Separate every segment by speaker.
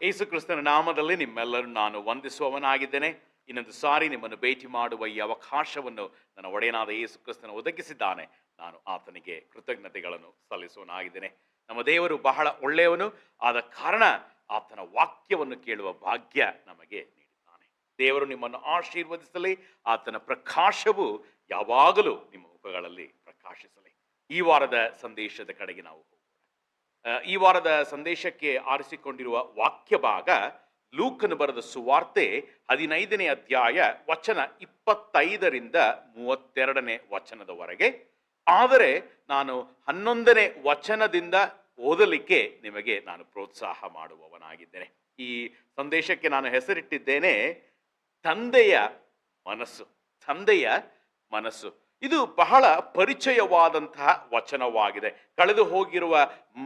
Speaker 1: ಯೇಸು ಕ್ರಿಸ್ತನ ನಾಮದಲ್ಲಿ ನಿಮ್ಮೆಲ್ಲರೂ ನಾನು ವಂದಿಸುವವನಾಗಿದ್ದೇನೆ. ಇನ್ನೊಂದು ಸಾರಿ ನಿಮ್ಮನ್ನು ಭೇಟಿ ಮಾಡುವ ಈ ಅವಕಾಶವನ್ನು ನನ್ನ ಒಡೆಯನಾದ ಯೇಸು ಕ್ರಿಸ್ತನ ಒದಗಿಸಿದ್ದಾನೆ. ನಾನು ಆತನಿಗೆ ಕೃತಜ್ಞತೆಗಳನ್ನು ಸಲ್ಲಿಸುವನಾಗಿದ್ದೇನೆ. ನಮ್ಮ ದೇವರು ಬಹಳ ಒಳ್ಳೆಯವನು, ಆದ ಕಾರಣ ಆತನ ವಾಕ್ಯವನ್ನು ಕೇಳುವ ಭಾಗ್ಯ ನಮಗೆ ನೀಡಿದ್ದಾನೆ. ದೇವರು ನಿಮ್ಮನ್ನು ಆಶೀರ್ವದಿಸಲಿ, ಆತನ ಪ್ರಕಾಶವು ಯಾವಾಗಲೂ ನಿಮ್ಮ ಮುಖಗಳಲ್ಲಿ ಪ್ರಕಾಶಿಸಲಿ. ಈ ವಾರದ ಸಂದೇಶದ ಕಡೆಗೆ ನಾವು ಹೋಗೋಣ. ಈ ವಾರದ ಸಂದೇಶಕ್ಕೆ ಆರಿಸಿಕೊಂಡಿರುವ ವಾಕ್ಯ ಭಾಗ ಲೂಕನು ಬರೆದ ಸುವಾರ್ತೆ 15ನೇ ಅಧ್ಯಾಯ ವಚನ 25ರಿಂದ 32ನೇ ವಚನದವರೆಗೆ. ಆದರೆ ನಾನು 11ನೇ ವಚನದಿಂದ ಓದಲಿಕ್ಕೆ ನಿಮಗೆ ನಾನು ಪ್ರೋತ್ಸಾಹ ಮಾಡುವವನಾಗಿದ್ದೇನೆ. ಈ ಸಂದೇಶಕ್ಕೆ ನಾನು ಹೆಸರಿಟ್ಟಿದ್ದೇನೆ ತಂದೆಯ ಮನಸ್ಸು. ತಂದೆಯ ಮನಸ್ಸು ಇದು ಬಹಳ ಪರಿಚಯವಾದಂತಹ ವಚನವಾಗಿದೆ. ಕಳೆದು ಹೋಗಿರುವ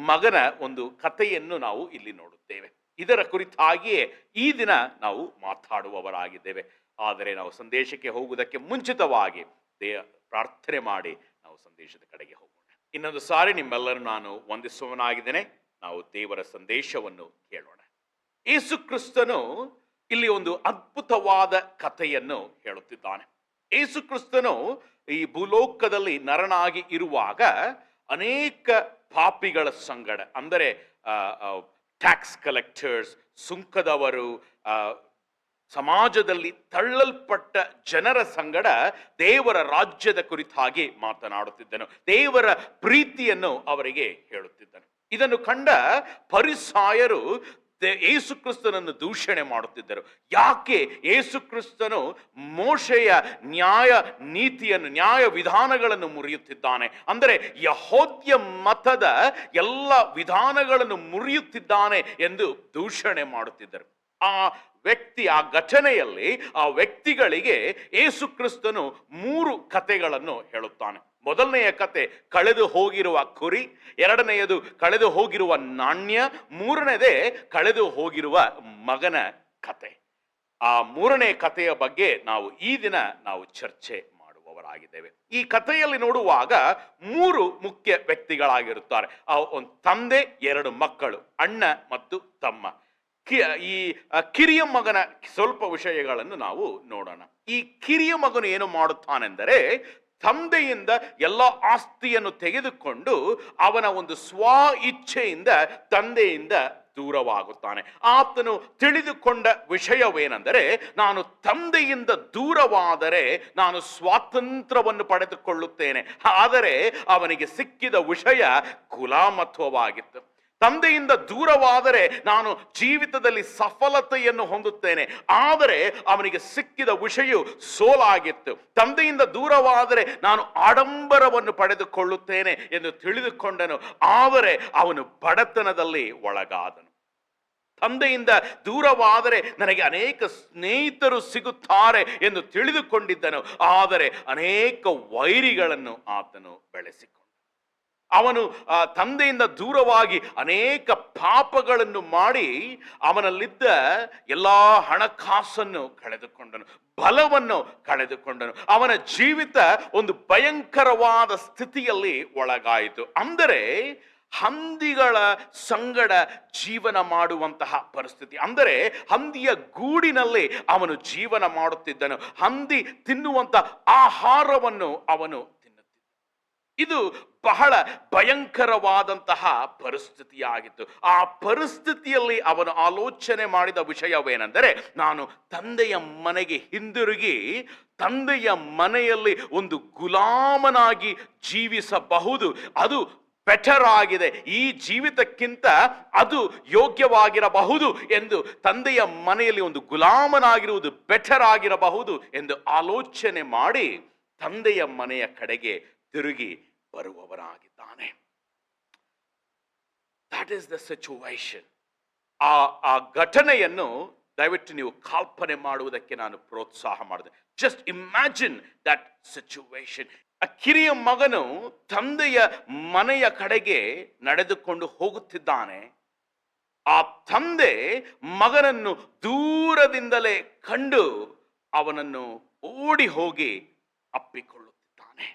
Speaker 1: ಮಗನ ಒಂದು ಕಥೆಯನ್ನು ನಾವು ಇಲ್ಲಿ ನೋಡುತ್ತೇವೆ. ಇದರ ಕುರಿತಾಗಿಯೇ ಈ ದಿನ ನಾವು ಮಾತಾಡುವವರಾಗಿದ್ದೇವೆ. ಆದರೆ ನಾವು ಸಂದೇಶಕ್ಕೆ ಹೋಗುವುದಕ್ಕೆ ಮುಂಚಿತವಾಗಿ ಪ್ರಾರ್ಥನೆ ಮಾಡಿ ನಾವು ಸಂದೇಶದ ಕಡೆಗೆ ಹೋಗೋಣ. ಇನ್ನೊಂದು ಸಾರಿ ನಿಮ್ಮೆಲ್ಲರೂ ನಾನು ವಂದಿಸುವವನಾಗಿದ್ದೇನೆ. ನಾವು ದೇವರ ಸಂದೇಶವನ್ನು ಕೇಳೋಣ. ಯೇಸು ಕ್ರಿಸ್ತನು ಇಲ್ಲಿ ಒಂದು ಅದ್ಭುತವಾದ ಕಥೆಯನ್ನು ಹೇಳುತ್ತಿದ್ದಾನೆ. ಯೇಸು ಕ್ರಿಸ್ತನು ಈ ಭೂಲೋಕದಲ್ಲಿ ನರನಾಗಿ ಇರುವಾಗ ಅನೇಕ ಪಾಪಿಗಳ ಸಂಗಡ, ಅಂದರೆ ಟ್ಯಾಕ್ಸ್ ಕಲೆಕ್ಟರ್ಸ್, ಸುಂಕದವರು, ಸಮಾಜದಲ್ಲಿ ತಳ್ಳಲ್ಪಟ್ಟ ಜನರ ಸಂಗಡ ದೇವರ ರಾಜ್ಯದ ಕುರಿತಾಗಿ ಮಾತನಾಡುತ್ತಿದ್ದನು. ದೇವರ ಪ್ರೀತಿಯನ್ನು ಅವರಿಗೆ ಹೇಳುತ್ತಿದ್ದನು. ಇದನ್ನು ಕಂಡ ಫರಿಸಾಯರು ಯೇಸು ಕ್ರಿಸ್ತನನ್ನು ದೂಷಣೆ ಮಾಡುತ್ತಿದ್ದರು. ಯಾಕೆ ಯೇಸು ಕ್ರಿಸ್ತನು ಮೋಶೆಯ ನ್ಯಾಯ ನೀತಿಯನ್ನು, ನ್ಯಾಯ ವಿಧಾನಗಳನ್ನು ಮುರಿಯುತ್ತಿದ್ದಾನೆ, ಅಂದರೆ ಯಹೂದ್ಯ ಮತದ ಎಲ್ಲ ವಿಧಾನಗಳನ್ನು ಮುರಿಯುತ್ತಿದ್ದಾನೆ ಎಂದು ದೂಷಣೆ ಮಾಡುತ್ತಿದ್ದರು. ಆ ಘಟನೆಯಲ್ಲಿ ಆ ವ್ಯಕ್ತಿಗಳಿಗೆ ಯೇಸು ಕ್ರಿಸ್ತನು 3 ಕಥೆಗಳನ್ನು ಹೇಳುತ್ತಾನೆ. ಮೊದಲನೆಯ ಕತೆ ಕಳೆದು ಹೋಗಿರುವ ಕುರಿ, ಎರಡನೆಯದು ಕಳೆದು ಹೋಗಿರುವ ನಾಣ್ಯ, ಮೂರನೇದೇ ಕಳೆದು ಹೋಗಿರುವ ಮಗನ ಕತೆ. ಆ 3ನೇ ಕಥೆಯ ಬಗ್ಗೆ ನಾವು ಈ ದಿನ ನಾವು ಚರ್ಚೆ ಮಾಡುವವರಾಗಿದ್ದೇವೆ. ಈ ಕಥೆಯಲ್ಲಿ ನೋಡುವಾಗ 3 ಮುಖ್ಯ ವ್ಯಕ್ತಿಗಳಾಗಿರುತ್ತಾರೆ. ಒಂದು ತಂದೆ, 2 ಮಕ್ಕಳು, ಅಣ್ಣ ಮತ್ತು ತಮ್ಮ. ಈ ಕಿರಿಯ ಮಗನ ಸ್ವಲ್ಪ ವಿಷಯಗಳನ್ನು ನಾವು ನೋಡೋಣ. ಈ ಕಿರಿಯ ಮಗನು ಏನು ಮಾಡುತ್ತಾನೆಂದರೆ, ತಂದೆಯಿಂದ ಎಲ್ಲ ಆಸ್ತಿಯನ್ನು ತೆಗೆದುಕೊಂಡು ಅವನ ಒಂದು ಸ್ವ ಇಚ್ಛೆಯಿಂದ ತಂದೆಯಿಂದ ದೂರವಾಗುತ್ತಾನೆ. ಆತನು ತಿಳಿದುಕೊಂಡ ವಿಷಯವೇನೆಂದರೆ, ನಾನು ತಂದೆಯಿಂದ ದೂರವಾದರೆ ನಾನು ಸ್ವಾತಂತ್ರ್ಯವನ್ನು ಪಡೆದುಕೊಳ್ಳುತ್ತೇನೆ. ಆದರೆ ಅವನಿಗೆ ಸಿಕ್ಕಿದ ವಿಷಯ ಗುಲಾಮತ್ವವಾಗಿತ್ತು. ತಂದೆಯಿಂದ ದೂರವಾದರೆ ನಾನು ಜೀವಿತದಲ್ಲಿ ಸಫಲತೆಯನ್ನು ಹೊಂದುತ್ತೇನೆ. ಆದರೆ ಅವನಿಗೆ ಸಿಕ್ಕಿದ ವಿಷಯ ಸೋಲಾಗಿತ್ತು. ತಂದೆಯಿಂದ ದೂರವಾದರೆ ನಾನು ಆಡಂಬರವನ್ನು ಪಡೆದುಕೊಳ್ಳುತ್ತೇನೆ ಎಂದು ತಿಳಿದುಕೊಂಡನು. ಆದರೆ ಅವನು ಬಡತನದಲ್ಲಿ ಒಳಗಾದನು. ತಂದೆಯಿಂದ ದೂರವಾದರೆ ನನಗೆ ಅನೇಕ ಸ್ನೇಹಿತರು ಸಿಗುತ್ತಾರೆ ಎಂದು ತಿಳಿದುಕೊಂಡಿದ್ದನು. ಆದರೆ ಅನೇಕ ವೈರಿಗಳನ್ನು ಆತನು ಬೆಳೆಸಿಕೊಂಡ. ಅವನು ತಂದೆಯಿಂದ ದೂರವಾಗಿ ಅನೇಕ ಪಾಪಗಳನ್ನು ಮಾಡಿ ಅವನಲ್ಲಿದ್ದ ಎಲ್ಲ ಹಣಕಾಸನ್ನು ಕಳೆದುಕೊಂಡನು, ಬಲವನ್ನು ಕಳೆದುಕೊಂಡನು. ಅವನ ಜೀವಿತ ಒಂದು ಭಯಂಕರವಾದ ಸ್ಥಿತಿಯಲ್ಲಿ ಒಳಗಾಯಿತು. ಅಂದರೆ ಹಂದಿಗಳ ಸಂಗಡ ಜೀವನ ಮಾಡುವಂತಹ ಪರಿಸ್ಥಿತಿ. ಅಂದರೆ ಹಂದಿಯ ಗೂಡಿನಲ್ಲಿ ಅವನು ಜೀವನ ಮಾಡುತ್ತಿದ್ದನು. ಹಂದಿ ತಿನ್ನುವಂತ ಆಹಾರವನ್ನು ಅವನು ಇದು ಬಹಳ ಭಯಂಕರವಾದಂತಹ ಪರಿಸ್ಥಿತಿಯಾಗಿತ್ತು. ಆ ಪರಿಸ್ಥಿತಿಯಲ್ಲಿ ಅವನು ಆಲೋಚನೆ ಮಾಡಿದ ವಿಷಯವೇನೆಂದರೆ, ನಾನು ತಂದೆಯ ಮನೆಗೆ ಹಿಂದಿರುಗಿ ತಂದೆಯ ಮನೆಯಲ್ಲಿ ಒಂದು ಗುಲಾಮನಾಗಿ ಜೀವಿಸಬಹುದು. ಅದು ಬೆಟರ್ ಆಗಿದೆ, ಈ ಜೀವಿತಕ್ಕಿಂತ ಅದು ಯೋಗ್ಯವಾಗಿರಬಹುದು ಎಂದು, ತಂದೆಯ ಮನೆಯಲ್ಲಿ ಒಂದು ಗುಲಾಮನಾಗಿರುವುದು ಬೆಟರ್ ಆಗಿರಬಹುದು ಎಂದು ಆಲೋಚನೆ ಮಾಡಿ ತಂದೆಯ ಮನೆಯ ಕಡೆಗೆ ತಿರುಗಿ ಬರುವವರಾಗಿದ್ದಾನೆ. That is the situation. ಆ ಘಟನೆಯನ್ನು ದಯವಿಟ್ಟು ನೀವು ಕಲ್ಪನೆ ಮಾಡುವುದಕ್ಕೆ ನಾನು ಪ್ರೋತ್ಸಾಹ ಮಾಡಿದೆ. Just imagine that situation. ಆ ಕಿರಿಯ ಮಗನು ತಂದೆಯ ಮನೆಯ ಕಡೆಗೆ ನಡೆದುಕೊಂಡು ಹೋಗುತ್ತಿದ್ದಾನೆ. ಆ ತಂದೆ ಮಗನನ್ನು ದೂರದಿಂದಲೇ ಕಂಡು ಅವನನ್ನು ಓಡಿ ಹೋಗಿ ಅಪ್ಪಿಕೊಳ್ಳುತ್ತಿದ್ದಾನೆ.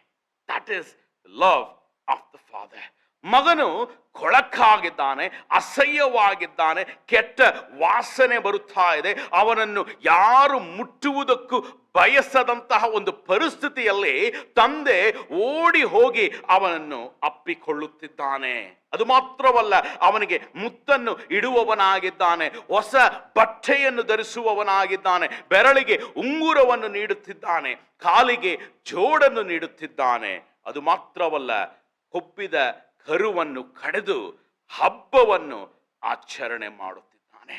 Speaker 1: That is the love of the Father. ಮಗನು ಕೊಳಕಾಗಿದ್ದಾನೆ, ಅಸಹ್ಯವಾಗಿದ್ದಾನೆ, ಕೆಟ್ಟ ವಾಸನೆ ಬರುತ್ತಾ ಇದೆ. ಅವನನ್ನು ಯಾರು ಮುಟ್ಟುವುದಕ್ಕೂ ಬಯಸದಂತಹ ಒಂದು ಪರಿಸ್ಥಿತಿಯಲ್ಲಿ ತಂದೆ ಓಡಿ ಹೋಗಿ ಅವನನ್ನು ಅಪ್ಪಿಕೊಳ್ಳುತ್ತಿದ್ದಾನೆ. ಅದು ಮಾತ್ರವಲ್ಲ, ಅವನಿಗೆ ಮುತ್ತನ್ನು ಇಡುವವನಾಗಿದ್ದಾನೆ, ಹೊಸ ಬಟ್ಟೆಯನ್ನು ಧರಿಸುವವನಾಗಿದ್ದಾನೆ, ಬೆರಳಿಗೆ ಉಂಗುರವನ್ನು ನೀಡುತ್ತಿದ್ದಾನೆ, ಕಾಲಿಗೆ ಜೋಡನ್ನು ನೀಡುತ್ತಿದ್ದಾನೆ. ಅದು ಮಾತ್ರವಲ್ಲ, ಕೊಬ್ಬಿದ ಕರುವನ್ನು ಕಡೆದು ಹಬ್ಬವನ್ನು ಆಚರಣೆ ಮಾಡುತ್ತಿದ್ದಾನೆ.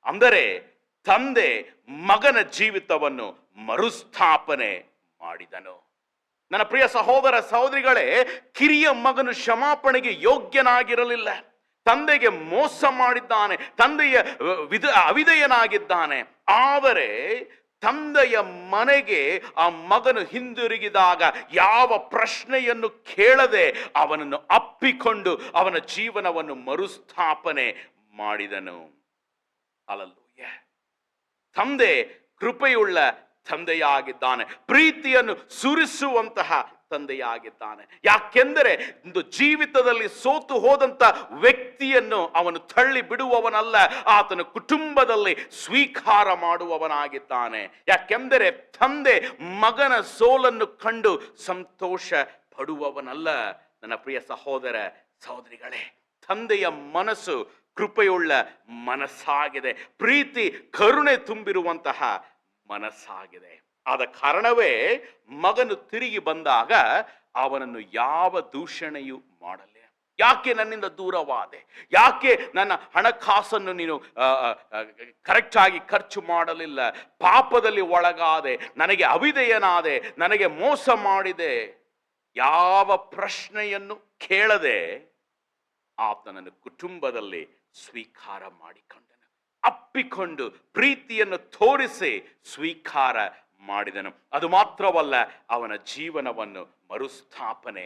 Speaker 1: ಅಂದರೆ ತಂದೆ ಮಗನ ಜೀವಿತವನ್ನು ಮರುಸ್ಥಾಪನೆ ಮಾಡಿದನು. ನನ್ನ ಪ್ರಿಯ ಸಹೋದರ ಸಹೋದರಿಗಳೇ, ಕಿರಿಯ ಮಗನು ಕ್ಷಮಾಪಣೆಗೆ ಯೋಗ್ಯನಾಗಿರಲಿಲ್ಲ. ತಂದೆಗೆ ಮೋಸ ಮಾಡಿದ್ದಾನೆ, ತಂದೆಯ ಅವಿಧೇಯನಾಗಿದ್ದಾನೆ. ಆದರೆ ತಂದೆಯ ಮನೆಗೆ ಆ ಮಗನು ಹಿಂದಿರುಗಿದಾಗ ಯಾವ ಪ್ರಶ್ನೆಯನ್ನು ಕೇಳದೆ ಅವನನ್ನು ಅಪ್ಪಿಕೊಂಡು ಅವನ ಜೀವನವನ್ನು ಮರುಸ್ಥಾಪನೆ ಮಾಡಿದನು. ಅಲ್ಲೂಯ್ಯ, ತಂದೆ ಕೃಪೆಯುಳ್ಳ ತಂದೆಯಾಗಿದ್ದಾನೆ, ಪ್ರೀತಿಯನ್ನು ಸುರಿಸುವಂತಹ ತಂದೆಯಾಗಿದ್ದಾನೆ. ಯಾಕೆಂದರೆ ಒಂದು ಜೀವಿತದಲ್ಲಿ ಸೋತು ಹೋದಂತ ವ್ಯಕ್ತಿಯನ್ನು ಅವನು ತಳ್ಳಿ ಬಿಡುವವನಲ್ಲ, ಆತನ ಕುಟುಂಬದಲ್ಲಿ ಸ್ವೀಕಾರ ಮಾಡುವವನಾಗಿದ್ದಾನೆ. ಯಾಕೆಂದರೆ ತಂದೆ ಮಗನ ಸೋಲನ್ನು ಕಂಡು ಸಂತೋಷ ಪಡುವವನಲ್ಲ. ನನ್ನ ಪ್ರಿಯ ಸಹೋದರ ಸಹೋದರಿಗಳೇ, ತಂದೆಯ ಮನಸ್ಸು ಕೃಪೆಯುಳ್ಳ ಮನಸ್ಸಾಗಿದೆ, ಪ್ರೀತಿ ಕರುಣೆ ತುಂಬಿರುವಂತಹ ಮನಸ್ಸಾಗಿದೆ. ಆದ ಕಾರಣವೇ ಮಗನು ತಿರುಗಿ ಬಂದಾಗ ಅವನನ್ನು ಯಾವ ದೂಷಣೆಯೂ ಮಾಡಲ್ಲ. ಯಾಕೆ ನನ್ನಿಂದ ದೂರವಾದೆ, ಯಾಕೆ ನನ್ನ ಹಣಕಾಸನ್ನು ನೀನು ಕರೆಕ್ಟ್ ಆಗಿ ಖರ್ಚು ಮಾಡಲಿಲ್ಲ, ಪಾಪದಲ್ಲಿ ಒಳಗಾದೆ, ನನಗೆ ಅವಿಧೇಯನಾದೆ, ನನಗೆ ಮೋಸ ಮಾಡಿದೆ, ಯಾವ ಪ್ರಶ್ನೆಯನ್ನು ಕೇಳದೆ ಆತನನ್ನು ಕುಟುಂಬದಲ್ಲಿ ಸ್ವೀಕಾರ ಮಾಡಿಕೊಂಡನು, ಅಪ್ಪಿಕೊಂಡು ಪ್ರೀತಿಯನ್ನು ತೋರಿಸಿ ಸ್ವೀಕಾರ ಮಾಡಿದನು. ಅದು ಮಾತ್ರವಲ್ಲ, ಅವನ ಜೀವನವನ್ನು ಮರುಸ್ಥಾಪನೆ.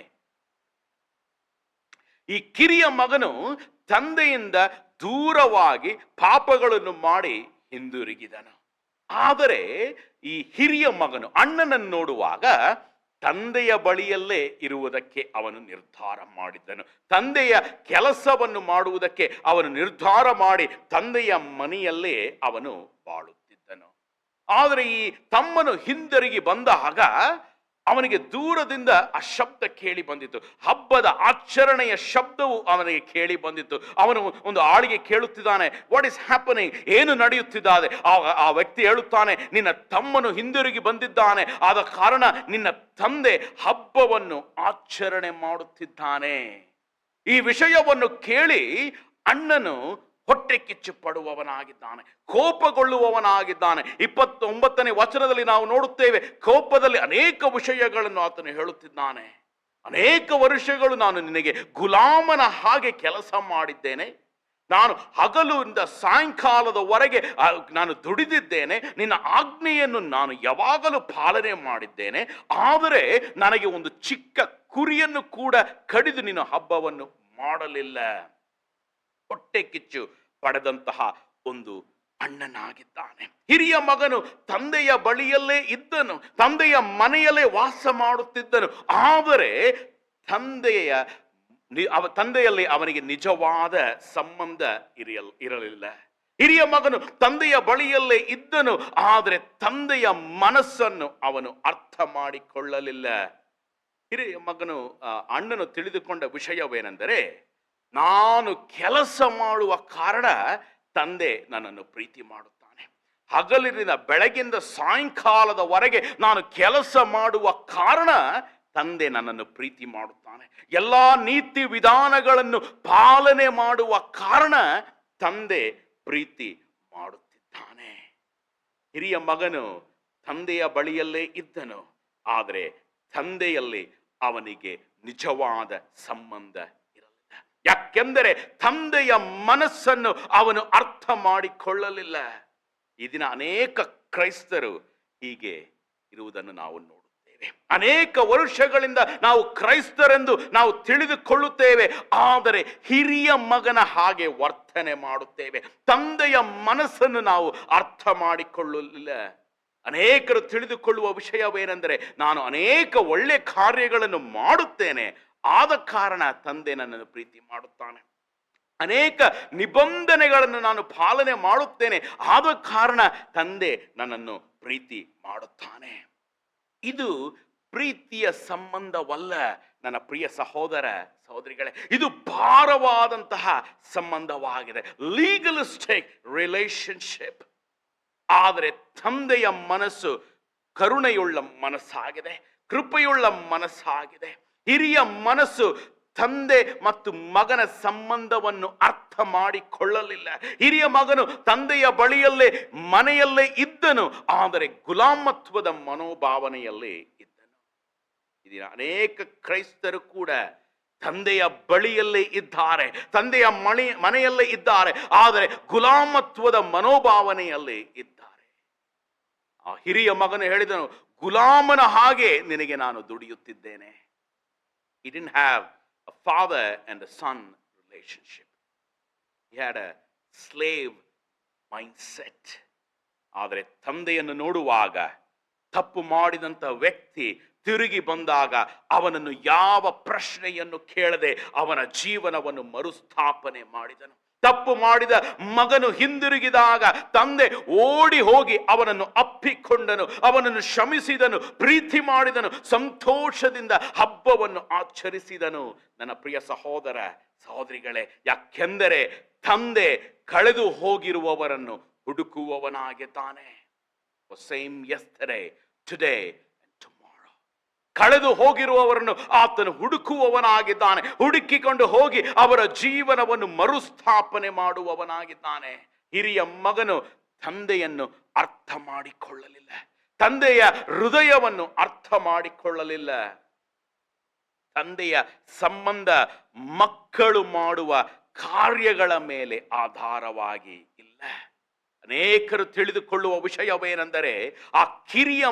Speaker 1: ಈ ಕಿರಿಯ ಮಗನು ತಂದೆಯಿಂದ ದೂರವಾಗಿ ಪಾಪಗಳನ್ನು ಮಾಡಿ ಹಿಂದಿರುಗಿದನು. ಆದರೆ ಈ ಹಿರಿಯ ಮಗನು ಅಣ್ಣನನ್ನು ನೋಡುವಾಗ ತಂದೆಯ ಬಳಿಯಲ್ಲೇ ಇರುವುದಕ್ಕೆ ಅವನು ನಿರ್ಧಾರ ಮಾಡಿದ್ದನು. ತಂದೆಯ ಕೆಲಸವನ್ನು ಮಾಡುವುದಕ್ಕೆ ಅವನು ನಿರ್ಧಾರ ಮಾಡಿ ತಂದೆಯ ಮನೆಯಲ್ಲೇ ಅವನು ಬಾಳುತ್ತಿದ್ದನು. ಆದರೆ ಈ ತಮ್ಮನು ಹಿಂದಿರುಗಿ ಬಂದಾಗ ಅವನಿಗೆ ದೂರದಿಂದ ಆ ಶಬ್ದ ಕೇಳಿ ಬಂದಿತ್ತು. ಹಬ್ಬದ ಆಚರಣೆಯ ಶಬ್ದವು ಅವನಿಗೆ ಕೇಳಿ ಬಂದಿತ್ತು. ಅವನು ಒಂದು ಆಳಿಗೆ ಕೇಳುತ್ತಿದ್ದಾನೆ, ವಾಟ್ ಇಸ್ ಹ್ಯಾಪನಿಂಗ್, ಏನು ನಡೆಯುತ್ತಿದ್ದಾನೆ? ಆ ವ್ಯಕ್ತಿ ಹೇಳುತ್ತಾನೆ, ನಿನ್ನ ತಮ್ಮನು ಹಿಂದಿರುಗಿ ಬಂದಿದ್ದಾನೆ, ಆದ ಕಾರಣ ನಿನ್ನ ತಂದೆ ಹಬ್ಬವನ್ನು ಆಚರಣೆ ಮಾಡುತ್ತಿದ್ದಾನೆ. ಈ ವಿಷಯವನ್ನು ಕೇಳಿ ಅಣ್ಣನು ಹೊಟ್ಟೆ ಕಿಚ್ಚು ಪಡುವವನಾಗಿದ್ದಾನೆ, ಕೋಪಗೊಳ್ಳುವವನಾಗಿದ್ದಾನೆ. 29ನೇ ವಚನದಲ್ಲಿ ನಾವು ನೋಡುತ್ತೇವೆ, ಕೋಪದಲ್ಲಿ ಅನೇಕ ವಿಷಯಗಳನ್ನು ಆತನು ಹೇಳುತ್ತಿದ್ದಾನೆ. ಅನೇಕ ವರ್ಷಗಳು ನಾನು ನಿನಗೆ ಗುಲಾಮನ ಹಾಗೆ ಕೆಲಸ ಮಾಡಿದ್ದೇನೆ, ನಾನು ಹಗಲಿಂದ ಸಾಯಂಕಾಲದವರೆಗೆ ನಾನು ದುಡಿದಿದ್ದೇನೆ, ನಿನ್ನ ಆಜ್ಞೆಯನ್ನು ನಾನು ಯಾವಾಗಲೂ ಪಾಲನೆ ಮಾಡಿದ್ದೇನೆ, ಆದರೆ ನನಗೆ ಒಂದು ಚಿಕ್ಕ ಕುರಿಯನ್ನು ಕೂಡ ಕಡಿದು ನಿನ್ನ ಹಬ್ಬವನ್ನು ಮಾಡಲಿಲ್ಲ. ಹೊಟ್ಟೆ ಕಿಚ್ಚು ಪಡೆದಂತಹ ಒಂದು ಅಣ್ಣನಾಗಿದ್ದಾನೆ. ಹಿರಿಯ ಮಗನು ತಂದೆಯ ಬಳಿಯಲ್ಲೇ ಇದ್ದನು, ತಂದೆಯ ಮನೆಯಲ್ಲೇ ವಾಸ ಮಾಡುತ್ತಿದ್ದನು. ಆದರೆ ತಂದೆಯಲ್ಲಿ ಅವನಿಗೆ ನಿಜವಾದ ಸಂಬಂಧ ಇರಲಿಲ್ಲ. ಹಿರಿಯ ಮಗನು ತಂದೆಯ ಬಳಿಯಲ್ಲೇ ಇದ್ದನು, ಆದರೆ ತಂದೆಯ ಮನಸ್ಸನ್ನು ಅವನು ಅರ್ಥ ಮಾಡಿಕೊಳ್ಳಲಿಲ್ಲ. ಹಿರಿಯ ಮಗನು ಅಣ್ಣನು ತಿಳಿದುಕೊಂಡ ವಿಷಯವೇನೆಂದರೆ, ನಾನು ಕೆಲಸ ಮಾಡುವ ಕಾರಣ ತಂದೆ ನನ್ನನ್ನು ಪ್ರೀತಿ ಮಾಡುತ್ತಾನೆ, ಹಗಲಿನಿಂದ ಬೆಳಗಿಂದ ಸಾಯಂಕಾಲದವರೆಗೆ ನಾನು ಕೆಲಸ ಮಾಡುವ ಕಾರಣ ತಂದೆ ನನ್ನನ್ನು ಪ್ರೀತಿ ಮಾಡುತ್ತಾನೆ, ಎಲ್ಲ ನೀತಿ ವಿಧಾನಗಳನ್ನು ಪಾಲನೆ ಮಾಡುವ ಕಾರಣ ತಂದೆ ಪ್ರೀತಿ ಮಾಡುತ್ತಿದ್ದಾನೆ. ಹಿರಿಯ ಮಗನು ತಂದೆಯ ಬಳಿಯಲ್ಲೇ ಇದ್ದನು, ಆದರೆ ತಂದೆಯಲ್ಲಿ ಅವನಿಗೆ ನಿಜವಾದ ಸಂಬಂಧ ಇರಲಿಲ್ಲ. ಯಾಕೆಂದರೆ ತಂದೆಯ ಮನಸ್ಸನ್ನು ಅವನು ಅರ್ಥ ಮಾಡಿಕೊಳ್ಳಲಿಲ್ಲ. ಈ ದಿನ ಅನೇಕ ಕ್ರೈಸ್ತರು ಹೀಗೆ ಇರುವುದನ್ನು ನಾವು ನೋಡುತ್ತೇವೆ. ಅನೇಕ ವರ್ಷಗಳಿಂದ ನಾವು ಕ್ರೈಸ್ತರೆಂದು ನಾವು ತಿಳಿದುಕೊಳ್ಳುತ್ತೇವೆ, ಆದರೆ ಹಿರಿಯ ಮಗನ ಹಾಗೆ ವರ್ತನೆ ಮಾಡುತ್ತೇವೆ. ತಂದೆಯ ಮನಸ್ಸನ್ನು ನಾವು ಅರ್ಥ ಮಾಡಿಕೊಳ್ಳಲಿಲ್ಲ. ಅನೇಕರು ತಿಳಿದುಕೊಳ್ಳುವ ವಿಷಯವೇನೆಂದರೆ, ನಾನು ಅನೇಕ ಒಳ್ಳೆ ಕಾರ್ಯಗಳನ್ನು ಮಾಡುತ್ತೇನೆ, ಆದ ಕಾರಣ ತಂದೆ ನನ್ನನ್ನು ಪ್ರೀತಿ ಮಾಡುತ್ತಾನೆ. ಅನೇಕ ನಿಬಂಧನೆಗಳನ್ನು ನಾನು ಪಾಲನೆ ಮಾಡುತ್ತೇನೆ, ಆದ ಕಾರಣ ತಂದೆ ನನ್ನನ್ನು ಪ್ರೀತಿ ಮಾಡುತ್ತಾನೆ. ಇದು ಪ್ರೀತಿಯ ಸಂಬಂಧವಲ್ಲ ನನ್ನ ಪ್ರಿಯ ಸಹೋದರ ಸಹೋದರಿಗಳೇ, ಇದು ಭಾರವಾದಂತಹ ಸಂಬಂಧವಾಗಿದೆ, ಲೀಗಲಿಸ್ಟಿಕ್ ರಿಲೇಶನ್ಶಿಪ್. ಆದರೆ ತಂದೆಯ ಮನಸ್ಸು ಕರುಣೆಯುಳ್ಳ ಮನಸ್ಸಾಗಿದೆ, ಕೃಪೆಯುಳ್ಳ ಮನಸ್ಸಾಗಿದೆ. ಹಿರಿಯ ಮನಸ್ಸು ತಂದೆ ಮತ್ತು ಮಗನ ಸಂಬಂಧವನ್ನು ಅರ್ಥ ಮಾಡಿಕೊಳ್ಳಲಿಲ್ಲ. ಹಿರಿಯ ಮಗನು ತಂದೆಯ ಬಳಿಯಲ್ಲೇ ಮನೆಯಲ್ಲೇ ಇದ್ದನು, ಆದರೆ ಗುಲಾಮತ್ವದ ಮನೋಭಾವನೆಯಲ್ಲೇ ಇದ್ದನು. ಇದೀನ ಅನೇಕ ಕ್ರೈಸ್ತರು ಕೂಡ ತಂದೆಯ ಬಳಿಯಲ್ಲೇ ಇದ್ದಾರೆ, ತಂದೆಯ ಮನೆಯಲ್ಲೇ ಇದ್ದಾರೆ, ಆದರೆ ಗುಲಾಮತ್ವದ ಮನೋಭಾವನೆಯಲ್ಲೇ ಇದ್ದಾರೆ. ಆ ಹಿರಿಯ ಮಗನು ಹೇಳಿದನು, ಗುಲಾಮನ ಹಾಗೆ ನಿನಗೆ ನಾನು ದುಡಿಯುತ್ತಿದ್ದೇನೆ. He didn't have a father and a son relationship. He had a slave mindset. ಆದರೆ ತಂದೆಯನ್ನು ನೋಡುವಾಗ, ತಪ್ಪು ಮಾಡಿದಂಥ ವ್ಯಕ್ತಿ ತಿರುಗಿ ಬಂದಾಗ ಅವನನ್ನು ಯಾವ ಪ್ರಶ್ನೆಯನ್ನು ಕೇಳದೆ ಅವನ ಜೀವನವನ್ನು ಮರುಸ್ಥಾಪನೆ ಮಾಡಿದನು. ತಪ್ಪು ಮಾಡಿದ ಮಗನು ಹಿಂದಿರುಗಿದಾಗ ತಂದೆ ಓಡಿ ಹೋಗಿ ಅವನನ್ನು ಅಪ್ಪಿಕೊಂಡನು, ಅವನನ್ನು ಕ್ಷಮಿಸಿದನು, ಪ್ರೀತಿ ಮಾಡಿದನು, ಸಂತೋಷದಿಂದ ಹಬ್ಬವನ್ನು ಆಚರಿಸಿದನು. ನನ್ನ ಪ್ರಿಯ ಸಹೋದರ ಸಹೋದರಿಗಳೇ, ಯಾಕೆಂದರೆ ತಂದೆ ಕಳೆದು ಹೋಗಿರುವವರನ್ನು ಹುಡುಕುವವನಾಗಿದ್ದಾನೆ. Same yesterday, today and tomorrow. ಕಳೆದು ಹೋಗಿರುವವರನ್ನು ಆತನು ಹುಡುಕುವವನಾಗಿದ್ದಾನೆ. ಹುಡುಕಿಕೊಂಡು ಹೋಗಿ ಅವರ ಜೀವನವನ್ನು ಮರುಸ್ಥಾಪನೆ ಮಾಡುವವನಾಗಿದ್ದಾನೆ. ಹಿರಿಯ ಮಗನು ತಂದೆಯನ್ನು ಅರ್ಥ ಮಾಡಿಕೊಳ್ಳಲಿಲ್ಲ, ತಂದೆಯ ಹೃದಯವನ್ನು ಅರ್ಥ ಮಾಡಿಕೊಳ್ಳಲಿಲ್ಲ. ತಂದೆಯ ಸಂಬಂಧ ಮಕ್ಕಳು ಮಾಡುವ ಕಾರ್ಯಗಳ ಮೇಲೆ ಆಧಾರವಾಗಿ ಇಲ್ಲ. ಅನೇಕರು ತಿಳಿದುಕೊಳ್ಳುವ ವಿಷಯವೇನೆಂದರೆ, ಆ ಕಿರಿಯ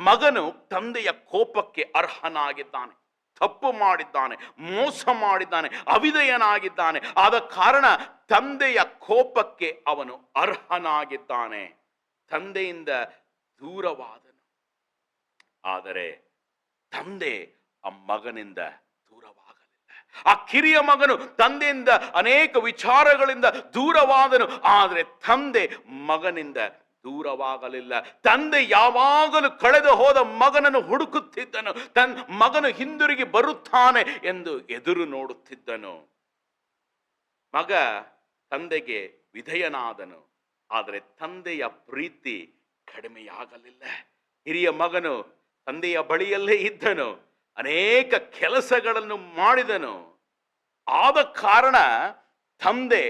Speaker 1: ಮಗನು ತಂದೆಯ ಕೋಪಕ್ಕೆ ಅರ್ಹನಾಗಿದ್ದಾನೆ, ತಪ್ಪು ಮಾಡಿದ್ದಾನೆ, ಮೋಸ ಮಾಡಿದ್ದಾನೆ, ಅವಿಧೇಯನಾಗಿದ್ದಾನೆ. ಆದ ಕಾರಣ ತಂದೆಯ ಕೋಪಕ್ಕೆ ಅವನು ಅರ್ಹನಾಗಿದ್ದಾನೆ, ತಂದೆಯಿಂದ ದೂರವಾದನು. ಆದರೆ ತಂದೆ ಆ ಮಗನಿಂದ ದೂರವಾಗಲಿಲ್ಲ. ಆ ಕಿರಿಯ ಮಗನು ತಂದೆಯಿಂದ ಅನೇಕ ವಿಚಾರಗಳಿಂದ ದೂರವಾದನು, ಆದರೆ ತಂದೆ ಮಗನಿಂದ ದೂರವಾಗಲಿಲ್ಲ. ತಂದೆ ಯಾವಾಗಲೂ ಕಳೆದು ಹೋದ ಮಗನನ್ನು ಹುಡುಕುತ್ತಿದ್ದನು, ತನ್ನ ಮಗನು ಹಿಂದಿರುಗಿ ಬರುತ್ತಾನೆ ಎಂದು ಎದುರು ನೋಡುತ್ತಿದ್ದನು. ಮಗ ತಂದೆಗೆ ವಿಧೇಯನಾದನು, ಆದರೆ ತಂದೆಯ ಪ್ರೀತಿ ಕಡಿಮೆಯಾಗಲಿಲ್ಲ. ಹಿರಿಯ ಮಗನು ತಂದೆಯ ಬಳಿಯಲ್ಲೇ ಇದ್ದನು, ಅನೇಕ ಕೆಲಸಗಳನ್ನು ಮಾಡಿದನು. ಆದ ಕಾರಣ ತಂದೆ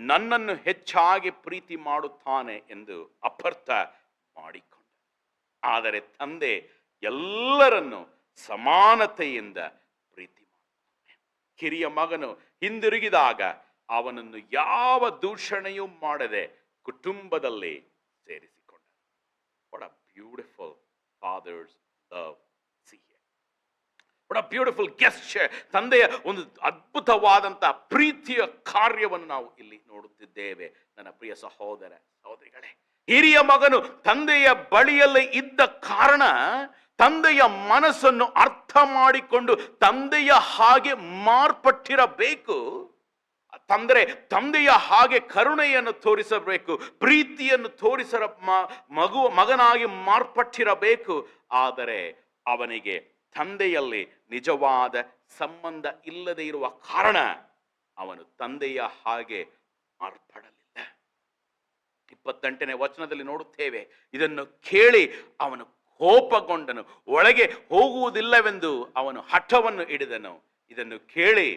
Speaker 1: ನನ್ನನ್ನು ಹೆಚ್ಚಾಗಿ ಪ್ರೀತಿ ಮಾಡುತ್ತಾನೆ ಎಂದು ಅಪಾರ್ಥ ಮಾಡಿಕೊಂಡ. ಆದರೆ ತಂದೆ ಎಲ್ಲರನ್ನು ಸಮಾನತೆಯಿಂದ ಪ್ರೀತಿ ಮಾಡುತ್ತಾನೆ. ಕಿರಿಯ ಮಗನು ಹಿಂದಿರುಗಿದಾಗ ಅವನನ್ನು ಯಾವ ದೂಷಣೆಯೂ ಮಾಡದೆ ಕುಟುಂಬದಲ್ಲಿ ಸೇರಿಸಿಕೊಂಡ. What a beautiful father's love. What a beautiful gesture. ತಂದೆಯ ಒಂದು ಅದ್ಭುತವಾದಂತಹ ಪ್ರೀತಿಯ ಕಾರ್ಯವನ್ನು ನಾವು ಇಲ್ಲಿ ನೋಡುತ್ತಿದ್ದೇವೆ. ನನ್ನ ಪ್ರಿಯ ಸಹೋದರ ಸಹೋದರಿಗಳೇ, ಹಿರಿಯ ಮಗನು ತಂದೆಯ ಬಳಿಯಲ್ಲೇ ಇದ್ದ ಕಾರಣ ತಂದೆಯ ಮನಸ್ಸನ್ನು ಅರ್ಥ ಮಾಡಿಕೊಂಡು ತಂದೆಯ ಹಾಗೆ ಮಾರ್ಪಟ್ಟಿರಬೇಕು. ತಂದೆಯ ಹಾಗೆ ಕರುಣೆಯನ್ನು ತೋರಿಸಬೇಕು, ಪ್ರೀತಿಯನ್ನು ತೋರಿಸರ ಮಗನಾಗಿ ಮಾರ್ಪಟ್ಟಿರಬೇಕು. ಆದರೆ ಅವನಿಗೆ ತಂದೆಯಲ್ಲಿ ನಿಜವಾದ ಸಂಬಂಧ ಇಲ್ಲದೆ ಇರುವ ಕಾರಣ ಅವನು ತಂದೆಯ ಹಾಗೆ ಮಾರ್ಪಡಲಿಲ್ಲ. 28ನೇ ವಚನದಲ್ಲಿ ನೋಡುತ್ತೇವೆ, ಇದನ್ನು ಕೇಳಿ ಅವನು ಕೋಪಗೊಂಡನು, ಒಳಗೆ ಹೋಗುವುದಿಲ್ಲವೆಂದು ಅವನು ಹಠವನ್ನು ಹಿಡಿದನು. ಇದನ್ನು ಕೇಳಿ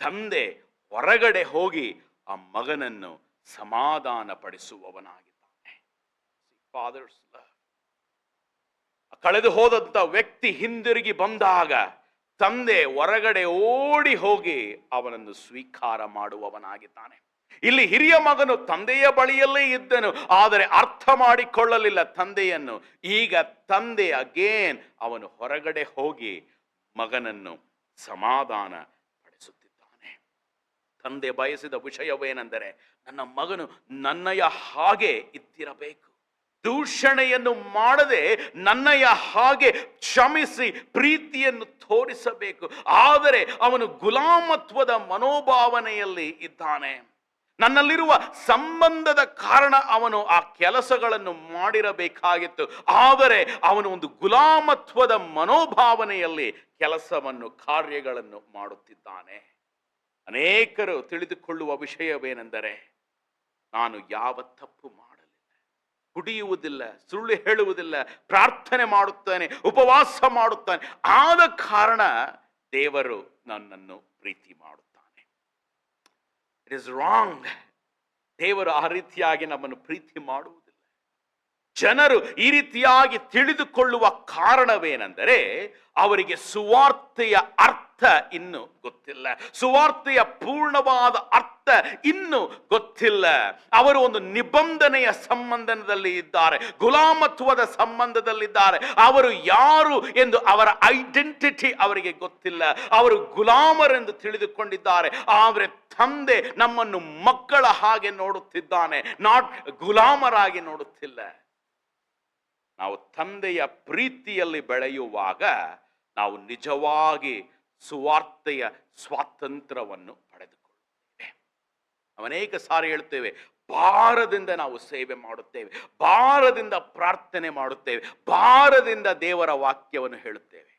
Speaker 1: ತಂದೆ ಹೊರಗಡೆ ಹೋಗಿ ಆ ಮಗನನ್ನು ಸಮಾಧಾನ ಪಡಿಸುವವನಾಗಿದ್ದಾನೆ. Fathers love. ಕಳೆದು ಹೋದಂತ ವ್ಯಕ್ತಿ ಹಿಂದಿರುಗಿ ಬಂದಾಗ ತಂದೆ ಹೊರಗಡೆ ಓಡಿ ಹೋಗಿ ಅವನನ್ನು ಸ್ವೀಕಾರ ಮಾಡುವವನಾಗಿದ್ದಾನೆ. ಇಲ್ಲಿ ಹಿರಿಯ ಮಗನು ತಂದೆಯ ಬಳಿಯಲ್ಲೇ ಇದ್ದನು, ಆದರೆ ಅರ್ಥ ಮಾಡಿಕೊಳ್ಳಲಿಲ್ಲ ತಂದೆಯನ್ನು. ಈಗ ತಂದೆ ಅಗೇನ್ ಅವನು ಹೊರಗಡೆ ಹೋಗಿ ಮಗನನ್ನು ಸಮಾಧಾನ ಪಡಿಸುತ್ತಿದ್ದಾನೆ. ತಂದೆ ಬಯಸಿದ ವಿಷಯವೇನೆಂದರೆ, ನನ್ನ ಮಗನು ನನ್ನಯ ಹಾಗೆ ಇದ್ದಿರಬೇಕು, ದೂಷಣೆಯನ್ನು ಮಾಡದೆ ನನ್ನಯ ಹಾಗೆ ಕ್ಷಮಿಸಿ ಪ್ರೀತಿಯನ್ನು ತೋರಿಸಬೇಕು. ಆದರೆ ಅವನು ಗುಲಾಮತ್ವದ ಮನೋಭಾವನೆಯಲ್ಲಿ ಇದ್ದಾನೆ. ನನ್ನಲ್ಲಿರುವ ಸಂಬಂಧದ ಕಾರಣ ಅವನು ಆ ಕೆಲಸಗಳನ್ನು ಮಾಡಿರಬೇಕಾಗಿತ್ತು. ಆದರೆ ಅವನು ಒಂದು ಗುಲಾಮತ್ವದ ಮನೋಭಾವನೆಯಲ್ಲಿ ಕೆಲಸವನ್ನು ಕಾರ್ಯಗಳನ್ನು ಮಾಡುತ್ತಿದ್ದಾನೆ. ಅನೇಕರು ತಿಳಿದುಕೊಳ್ಳುವ ವಿಷಯವೇನೆಂದರೆ, ನಾನು ಯಾವ ತಪ್ಪು ಮಾಡಲಿಲ್ಲ, ಕುಡಿಯುವುದಿಲ್ಲ, ಸುಳ್ಳು ಹೇಳುವುದಿಲ್ಲ, ಪ್ರಾರ್ಥನೆ ಮಾಡುತ್ತಾನೆ, ಉಪವಾಸ ಮಾಡುತ್ತಾನೆ, ಆದ ಕಾರಣ ದೇವರು ನನ್ನನ್ನು ಪ್ರೀತಿ ಮಾಡುತ್ತಾನೆ. It is wrong. ದೇವರು ಆ ರೀತಿಯಾಗಿ ನಮ್ಮನ್ನು ಪ್ರೀತಿ ಮಾಡುವುದಿಲ್ಲ. ಜನರು ಈ ರೀತಿಯಾಗಿ ತಿಳಿದುಕೊಳ್ಳುವ ಕಾರಣವೇನೆಂದರೆ, ಅವರಿಗೆ ಸುವಾರ್ತೆಯ ಅರ್ಥ ಇನ್ನು ಗೊತ್ತಿಲ್ಲ. ಸುವಾರ್ತೆಯ ಪೂರ್ಣವಾದ ಅರ್ಥ ಇನ್ನು ಗೊತ್ತಿಲ್ಲ. ಅವರು ಒಂದು ನಿಬಂಧನೆಯ ಸಂಬಂಧದಲ್ಲಿ ಇದ್ದಾರೆ, ಗುಲಾಮತ್ವದ ಸಂಬಂಧದಲ್ಲಿದ್ದಾರೆ. ಅವರು ಯಾರು ಎಂದು ಅವರ ಐಡೆಂಟಿಟಿ ಅವರಿಗೆ ಗೊತ್ತಿಲ್ಲ. ಅವರು ಗುಲಾಮರೆಂದು ತಿಳಿದುಕೊಂಡಿದ್ದಾರೆ. ಆದರೆ ತಂದೆ ನಮ್ಮನ್ನು ಮಕ್ಕಳ ಹಾಗೆ ನೋಡುತ್ತಿದ್ದಾನೆ, ನಾಟ್ ಗುಲಾಮರಾಗಿ ನೋಡುತ್ತಿಲ್ಲ. ನಾವು ತಂದೆಯ ಪ್ರೀತಿಯಲ್ಲಿ ಬೆಳೆಯುವಾಗ ನಾವು ನಿಜವಾಗಿ ಸುವಾರ್ತೆಯ ಸ್ವಾತಂತ್ರ್ಯವನ್ನು ಪಡೆದುಕೊಳ್ಳುತ್ತೇವೆ. ಅನೇಕ ಸಾರಿ ಹೇಳ್ತೇವೆ, ಭಾರದಿಂದ ನಾವು ಸೇವೆ ಮಾಡುತ್ತೇವೆ, ಭಾರದಿಂದ ಪ್ರಾರ್ಥನೆ ಮಾಡುತ್ತೇವೆ, ಭಾರದಿಂದ ದೇವರ ವಾಕ್ಯವನ್ನು ಹೇಳುತ್ತೇವೆ.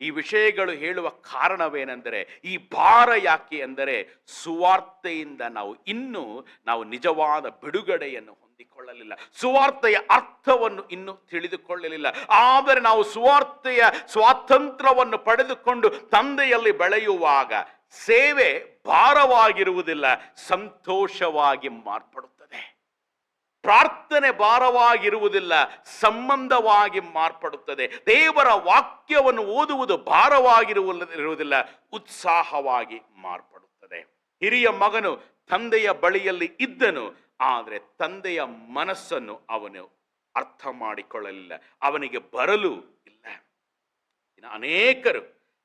Speaker 1: ಈ ವಿಷಯಗಳು ಹೇಳುವ ಕಾರಣವೇನೆಂದರೆ, ಈ ಭಾರ ಯಾಕೆ ಎಂದರೆ, ಸುವಾರ್ತೆಯಿಂದ ನಾವು ನಿಜವಾದ ಬಿಡುಗಡೆಯನ್ನು ಹೊಂದಿಕೊಳ್ಳಲಿಲ್ಲ, ಸುವಾರ್ತೆಯ ಅರ್ಥವನ್ನು ಇನ್ನೂ ತಿಳಿದುಕೊಳ್ಳಲಿಲ್ಲ. ಆದರೆ ನಾವು ಸುವಾರ್ತೆಯ ಸ್ವಾತಂತ್ರ್ಯವನ್ನು ಪಡೆದುಕೊಂಡು ತಂದೆಯಲ್ಲಿ ಬೆಳೆಯುವಾಗ ಸೇವೆ ಭಾರವಾಗಿರುವುದಿಲ್ಲ, ಸಂತೋಷವಾಗಿ ಮಾರ್ಪಡುತ್ತದೆ. ಪ್ರಾರ್ಥನೆ ಭಾರವಾಗಿರುವುದಿಲ್ಲ, ಸಂಬಂಧವಾಗಿ ಮಾರ್ಪಡುತ್ತದೆ. ದೇವರ ವಾಕ್ಯವನ್ನು ಓದುವುದು ಭಾರವಾಗಿರುವುದಿಲ್ಲ, ಉತ್ಸಾಹವಾಗಿ ಮಾರ್ಪಡುತ್ತದೆ. ಹಿರಿಯ ಮಗನು ತಂದೆಯ ಬಳಿಯಲ್ಲಿ ಇದ್ದನು, ಆದರೆ ತಂದೆಯ ಮನಸ್ಸನ್ನು ಅವನು ಅರ್ಥ ಮಾಡಿಕೊಳ್ಳಲಿಲ್ಲ, ಅವನಿಗೆ ಬರಲು ಇಲ್ಲ. ಇನ್ನು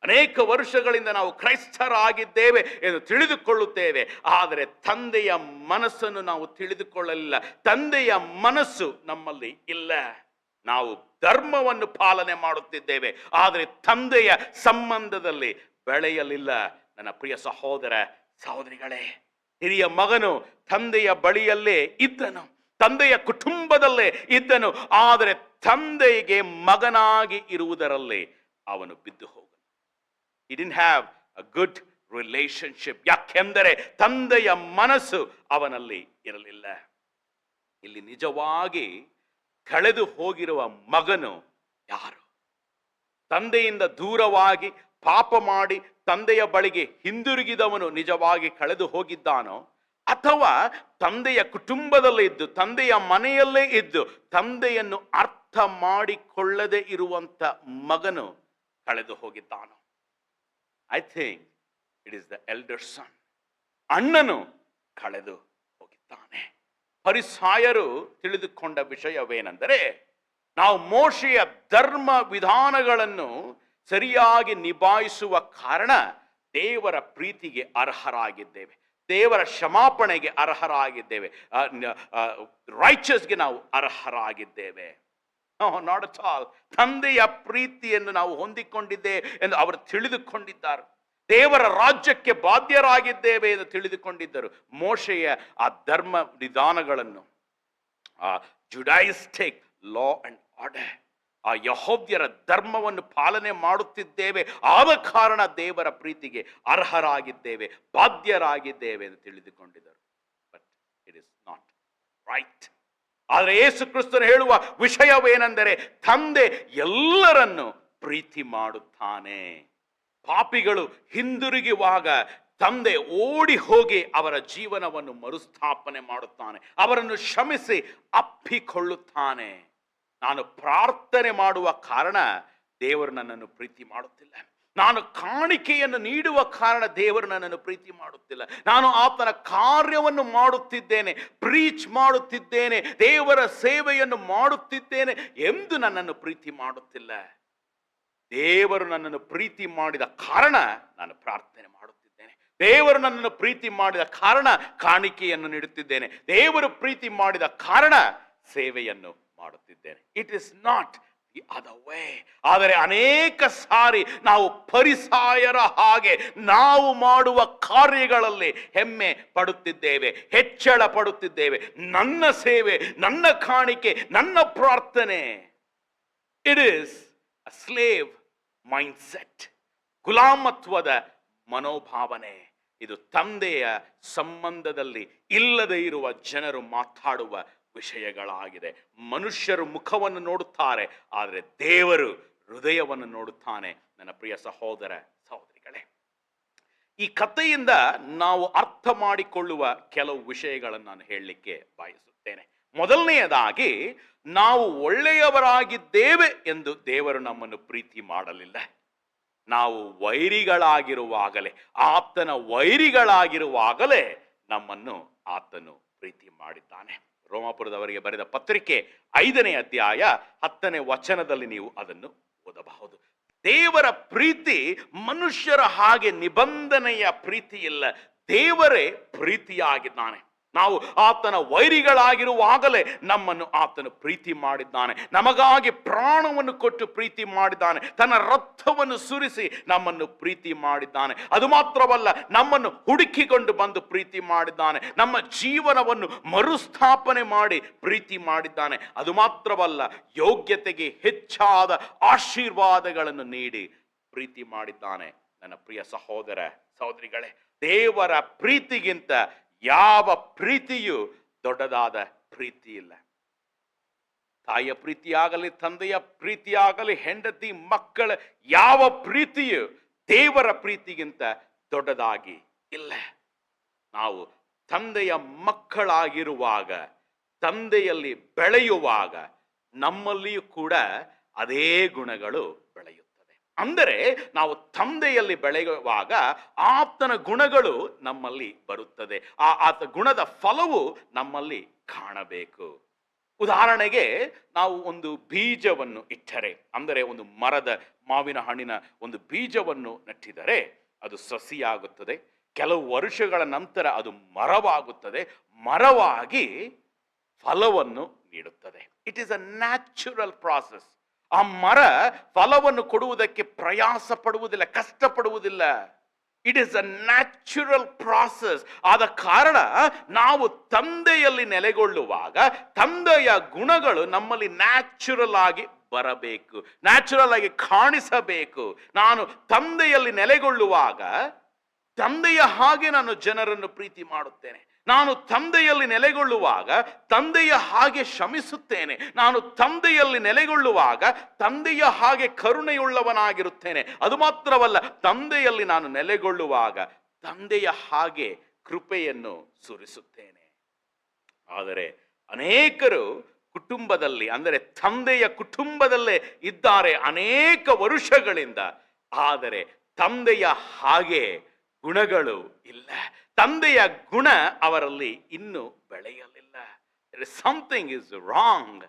Speaker 1: ಅನೇಕ ವರ್ಷಗಳಿಂದ ನಾವು ಕ್ರೈಸ್ತರಾಗಿದ್ದೇವೆ ಎಂದು ತಿಳಿದುಕೊಳ್ಳುತ್ತೇವೆ, ಆದರೆ ತಂದೆಯ ಮನಸ್ಸನ್ನು ನಾವು ತಿಳಿದುಕೊಳ್ಳಲಿಲ್ಲ. ತಂದೆಯ ಮನಸ್ಸು ನಮ್ಮಲ್ಲಿ ಇಲ್ಲ. ನಾವು ಧರ್ಮವನ್ನು ಪಾಲನೆ ಮಾಡುತ್ತಿದ್ದೇವೆ, ಆದರೆ ತಂದೆಯ ಸಂಬಂಧದಲ್ಲಿ ಬೆಳೆಯಲಿಲ್ಲ. ನನ್ನ ಪ್ರಿಯ ಸಹೋದರ ಸಹೋದರಿಗಳೇ, ಹಿರಿಯ ಮಗನು ತಂದೆಯ ಬಳಿಯಲ್ಲೇ ಇದ್ದನು, ತಂದೆಯ ಕುಟುಂಬದಲ್ಲೇ ಇದ್ದನು, ಆದರೆ ತಂದೆಗೆ ಮಗನಾಗಿ ಇರುವುದರಲ್ಲಿ ಅವನು ಬಿದ್ದು ಹೋಗನು. He didn't have a good relationship. ಯಾಕೆಂದರೆ ತಂದೆಯ ಮನಸ್ಸು ಅವನಲ್ಲಿ ಇರಲಿಲ್ಲ. ಇಲ್ಲಿ ನಿಜವಾಗಿ ಕಳೆದು ಹೋಗಿರುವ ಮಗನು ಯಾರು? ತಂದೆಯಿಂದ ದೂರವಾಗಿ ಪಾಪ ಮಾಡಿ ತಂದೆಯ ಬಳಿಗೆ ಹಿಂದಿರುಗಿದವನು ನಿಜವಾಗಿ ಕಳೆದು ಹೋಗಿದ್ದಾನೋ, ಅಥವಾ ತಂದೆಯ ಕುಟುಂಬದಲ್ಲೇ ಇದ್ದು, ತಂದೆಯ ಮನೆಯಲ್ಲೇ ಇದ್ದು, ತಂದೆಯನ್ನು ಅರ್ಥ ಮಾಡಿಕೊಳ್ಳದೆ ಇರುವಂತ ಮಗನು ಕಳೆದು ಹೋಗಿದ್ದಾನೋ? I think it is the elder son. ಅಣ್ಣನು ಕಳೆದು ಹೋಗಿದ್ದಾನೆ. ಫರಿಸಾಯರು ತಿಳಿದುಕೊಂಡ ವಿಷಯವೇನೆಂದರೆ, ನಾವು ಮೋಶೆಯ ಧರ್ಮ ವಿಧಾನಗಳನ್ನು ಸರಿಯಾಗಿ ನಿಭಾಯಿಸುವ ಕಾರಣ ದೇವರ ಪ್ರೀತಿಗೆ ಅರ್ಹರಾಗಿದ್ದೇವೆ, ದೇವರ ಕ್ಷಮಾಪಣೆಗೆ ಅರ್ಹರಾಗಿದ್ದೇವೆ, ರೈಚಸ್ಗೆ ನಾವು ಅರ್ಹರಾಗಿದ್ದೇವೆ. Not at all. ತಂದೆಯ ಪ್ರೀತಿಯನ್ನು ನಾವು ಹೊಂದಿಕೊಂಡಿದ್ದೇವೆ ಎಂದು ಅವರು ತಿಳಿದುಕೊಂಡಿದ್ದಾರೆ. ದೇವರ ರಾಜ್ಯಕ್ಕೆ ಬಾಧ್ಯರಾಗಿದ್ದೇವೆ ಎಂದು ತಿಳಿದುಕೊಂಡಿದ್ದರು. ಮೋಶೆಯ ಆ ಧರ್ಮ ವಿಧಾನಗಳನ್ನು, ಆ ಜುಡೈಸ್ಟಿಕ್ ಲಾ ಅಂಡ್ ಆರ್ಡರ್, ಆ ಯೆಹೋವ್ಯರ ಧರ್ಮವನ್ನು ಪಾಲನೆ ಮಾಡುತ್ತಿದ್ದೇವೆ, ಆದ ಕಾರಣ ದೇವರ ಪ್ರೀತಿಗೆ ಅರ್ಹರಾಗಿದ್ದೇವೆ, ಬಾಧ್ಯರಾಗಿದ್ದೇವೆ ಎಂದು ತಿಳಿದುಕೊಂಡಿದ್ದರು. But it is not right. ಆದರೆ ಯೇಸು ಕ್ರಿಸ್ತನು ಹೇಳುವ ವಿಷಯವೇನೆಂದರೆ, ತಂದೆ ಎಲ್ಲರನ್ನು ಪ್ರೀತಿ ಮಾಡುತ್ತಾನೆ. ಪಾಪಿಗಳು ಹಿಂದಿರುಗುವಾಗ ತಂದೆ ಓಡಿ ಹೋಗಿ ಅವರ ಜೀವನವನ್ನು ಮರುಸ್ಥಾಪನೆ ಮಾಡುತ್ತಾನೆ, ಅವರನ್ನು ಕ್ಷಮಿಸಿ ಅಪ್ಪಿಕೊಳ್ಳುತ್ತಾನೆ. ನಾನು ಪ್ರಾರ್ಥನೆ ಮಾಡುವ ಕಾರಣ ದೇವರು ನನ್ನನ್ನು ಪ್ರೀತಿ ಮಾಡುತ್ತಿಲ್ಲ, ನಾನು ಕಾಣಿಕೆಯನ್ನು ನೀಡುವ ಕಾರಣ ದೇವರು ನನ್ನನ್ನು ಪ್ರೀತಿ ಮಾಡುತ್ತಿಲ್ಲ, ನಾನು ಆತನ ಕಾರ್ಯವನ್ನು ಮಾಡುತ್ತಿದ್ದೇನೆ, ಪ್ರೀಚ್ ಮಾಡುತ್ತಿದ್ದೇನೆ, ದೇವರ ಸೇವೆಯನ್ನು ಮಾಡುತ್ತಿದ್ದೇನೆ ಎಂದು ನನ್ನನ್ನು ಪ್ರೀತಿ ಮಾಡುತ್ತಿಲ್ಲ. ದೇವರು ನನ್ನನ್ನು ಪ್ರೀತಿ ಮಾಡಿದ ಕಾರಣ ನಾನು ಪ್ರಾರ್ಥನೆ ಮಾಡುತ್ತಿದ್ದೇನೆ, ದೇವರು ನನ್ನನ್ನು ಪ್ರೀತಿ ಮಾಡಿದ ಕಾರಣ ಕಾಣಿಕೆಯನ್ನು ನೀಡುತ್ತಿದ್ದೇನೆ, ದೇವರು ಪ್ರೀತಿ ಮಾಡಿದ ಕಾರಣ ಸೇವೆಯನ್ನು ಮಾಡುತ್ತಿದ್ದೇನೆ. It is not the other way. ಆದರೆ ಅನೇಕ ಸಾರಿ ನಾವು ಫರಿಸಾಯರ ಹಾಗೆ ನಾವು ಮಾಡುವ ಕಾರ್ಯಗಳಲ್ಲಿ ಹೆಮ್ಮೆ ಪಡುತ್ತಿದ್ದೇವೆ, ಹೆಚ್ಚಳ ಪಡುತ್ತಿದ್ದೇವೆ. ನನ್ನ ಸೇವೆ, ನನ್ನ ಕಾಣಿಕೆ, ನನ್ನ ಪ್ರಾರ್ಥನೆ. It is a slave mindset, ಗುಲಾಮತ್ವದ ಮನೋಭಾವನೆ. ಇದು ತಂದೆಯ ಸಂಬಂಧದಲ್ಲಿ ಇಲ್ಲದೆ ಇರುವ ಜನರು ಮಾತಾಡುವ ವಿಷಯಗಳಾಗಿದೆ. ಮನುಷ್ಯರು ಮುಖವನ್ನು ನೋಡುತ್ತಾರೆ, ಆದರೆ ದೇವರು ಹೃದಯವನ್ನು ನೋಡುತ್ತಾನೆ. ನನ್ನ ಪ್ರಿಯ ಸಹೋದರ ಸಹೋದರಿಗಳೇ, ಈ ಕಥೆಯಿಂದ ನಾವು ಅರ್ಥ ಮಾಡಿಕೊಳ್ಳುವ ಕೆಲವು ವಿಷಯಗಳನ್ನು ನಾನು ಹೇಳಲಿಕ್ಕೆ ಬಯಸುತ್ತೇನೆ. ಮೊದಲನೆಯದಾಗಿ, ನಾವು ಒಳ್ಳೆಯವರಾಗಿದ್ದೇವೆ ಎಂದು ದೇವರು ನಮ್ಮನ್ನು ಪ್ರೀತಿ ಮಾಡಲಿಲ್ಲ. ನಾವು ವೈರಿಗಳಾಗಿರುವಾಗಲೇ, ಆತನ ವೈರಿಗಳಾಗಿರುವಾಗಲೇ ನಮ್ಮನ್ನು ಆತನು ಪ್ರೀತಿ ಮಾಡಿದ್ದಾನೆ. ರೋಮಾಪುರದವರಿಗೆ ಬರೆದ ಪತ್ರಿಕೆ 5ನೇ ಅಧ್ಯಾಯ 10ನೇ ವಚನದಲ್ಲಿ ನೀವು ಅದನ್ನು ಓದಬಹುದು. ದೇವರ ಪ್ರೀತಿ ಮನುಷ್ಯರ ಹಾಗೆ ನಿಬಂಧನೆಯ ಪ್ರೀತಿ ಇಲ್ಲ. ದೇವರೇ ಪ್ರೀತಿಯಾಗಿದ್ದಾನೆ. ನಾವು ಆತನ ವೈರಿಗಳಾಗಿರುವಾಗಲೇ ನಮ್ಮನ್ನು ಆತನು ಪ್ರೀತಿ ಮಾಡಿದ್ದಾನೆ. ನಮಗಾಗಿ ಪ್ರಾಣವನ್ನು ಕೊಟ್ಟು ಪ್ರೀತಿ ಮಾಡಿದ್ದಾನೆ. ತನ್ನ ರಕ್ತವನ್ನು ಸುರಿಸಿ ನಮ್ಮನ್ನು ಪ್ರೀತಿ ಮಾಡಿದ್ದಾನೆ. ಅದು ಮಾತ್ರವಲ್ಲ, ನಮ್ಮನ್ನು ಹುಡುಕಿಕೊಂಡು ಬಂದು ಪ್ರೀತಿ ಮಾಡಿದ್ದಾನೆ. ನಮ್ಮ ಜೀವನವನ್ನು ಮರುಸ್ಥಾಪನೆ ಮಾಡಿ ಪ್ರೀತಿ ಮಾಡಿದ್ದಾನೆ. ಅದು ಮಾತ್ರವಲ್ಲ, ಯೋಗ್ಯತೆಗೆ ಹೆಚ್ಚಾದ ಆಶೀರ್ವಾದಗಳನ್ನು ನೀಡಿ ಪ್ರೀತಿ ಮಾಡಿದ್ದಾನೆ. ನನ್ನ ಪ್ರಿಯ ಸಹೋದರ ಸಹೋದರಿಗಳೇ, ದೇವರ ಪ್ರೀತಿಗಿಂತ ಯಾವ ಪ್ರೀತಿಯೂ ದೊಡ್ಡದಾದ ಪ್ರೀತಿ ಇಲ್ಲ. ತಾಯಿಯ ಪ್ರೀತಿಯಾಗಲಿ, ತಂದೆಯ ಪ್ರೀತಿಯಾಗಲಿ, ಹೆಂಡತಿ ಮಕ್ಕಳ ಯಾವ ಪ್ರೀತಿಯು ದೇವರ ಪ್ರೀತಿಗಿಂತ ದೊಡ್ಡದಾಗಿ ಇಲ್ಲ. ನಾವು ತಂದೆಯ ಮಕ್ಕಳಾಗಿರುವಾಗ, ತಂದೆಯಲ್ಲಿ ಬೆಳೆಯುವಾಗ ನಮ್ಮಲ್ಲಿಯೂ ಕೂಡ ಅದೇ ಗುಣಗಳು ಬೆಳೆಯುತ್ತವೆ. ಅಂದರೆ ನಾವು ತಂದೆಯಲ್ಲಿ ಬೆಳೆಯುವಾಗ ಆತನ ಗುಣಗಳು ನಮ್ಮಲ್ಲಿ ಬರುತ್ತದೆ. ಆತ ಗುಣದ ಫಲವು ನಮ್ಮಲ್ಲಿ ಕಾಣಬೇಕು. ಉದಾಹರಣೆಗೆ, ನಾವು ಒಂದು ಬೀಜವನ್ನು ಇಟ್ಟರೆ, ಅಂದರೆ ಒಂದು ಮರದ ಮಾವಿನ ಹಣ್ಣಿನ ಒಂದು ಬೀಜವನ್ನು ನೆಟ್ಟಿದರೆ ಅದು ಸಸಿಯಾಗುತ್ತದೆ. ಕೆಲವು ವರ್ಷಗಳ ನಂತರ ಅದು ಮರವಾಗುತ್ತದೆ. ಮರವಾಗಿ ಫಲವನ್ನು ನೀಡುತ್ತದೆ. It is a natural process. ಆ ಮರ ಫಲವನ್ನು ಕೊಡುವುದಕ್ಕೆ ಪ್ರಯಾಸ ಪಡುವುದಿಲ್ಲ, ಕಷ್ಟಪಡುವುದಿಲ್ಲ. It is a natural process. ಆದ ಕಾರಣ ನಾವು ತಂದೆಯಲ್ಲಿ ನೆಲೆಗೊಳ್ಳುವಾಗ ತಂದೆಯ ಗುಣಗಳು ನಮ್ಮಲ್ಲಿ ನ್ಯಾಚುರಲ್ ಆಗಿ ಬರಬೇಕು, ನ್ಯಾಚುರಲ್ ಆಗಿ ಕಾಣಿಸಬೇಕು. ನಾನು ತಂದೆಯಲ್ಲಿ ನೆಲೆಗೊಳ್ಳುವಾಗ ತಂದೆಯ ಹಾಗೆ ನಾನು ಜನರನ್ನು ಪ್ರೀತಿ ಮಾಡುತ್ತೇನೆ. ನಾನು ತಂದೆಯಲ್ಲಿ ನೆಲೆಗೊಳ್ಳುವಾಗ ತಂದೆಯ ಹಾಗೆ ಶ್ರಮಿಸುತ್ತೇನೆ. ನಾನು ತಂದೆಯಲ್ಲಿ ನೆಲೆಗೊಳ್ಳುವಾಗ ತಂದೆಯ ಹಾಗೆ ಕರುಣೆಯುಳ್ಳವನಾಗಿರುತ್ತೇನೆ. ಅದು ಮಾತ್ರವಲ್ಲ, ತಂದೆಯಲ್ಲಿ ನಾನು ನೆಲೆಗೊಳ್ಳುವಾಗ ತಂದೆಯ ಹಾಗೆ ಕೃಪೆಯನ್ನು ಸುರಿಸುತ್ತೇನೆ. ಆದರೆ ಅನೇಕರು ಕುಟುಂಬದಲ್ಲಿ, ಅಂದರೆ ತಂದೆಯ ಕುಟುಂಬದಲ್ಲೇ ಇದ್ದಾರೆ ಅನೇಕ ವರುಷಗಳಿಂದ, ಆದರೆ ತಂದೆಯ ಹಾಗೆ ಗುಣಗಳು ಇಲ್ಲ. ತಂದೆಯ ಗುಣ ಅವರಲ್ಲಿ ಇನ್ನೂ ಬೆಳೆಯಲಿಲ್ಲ. Something is wrong.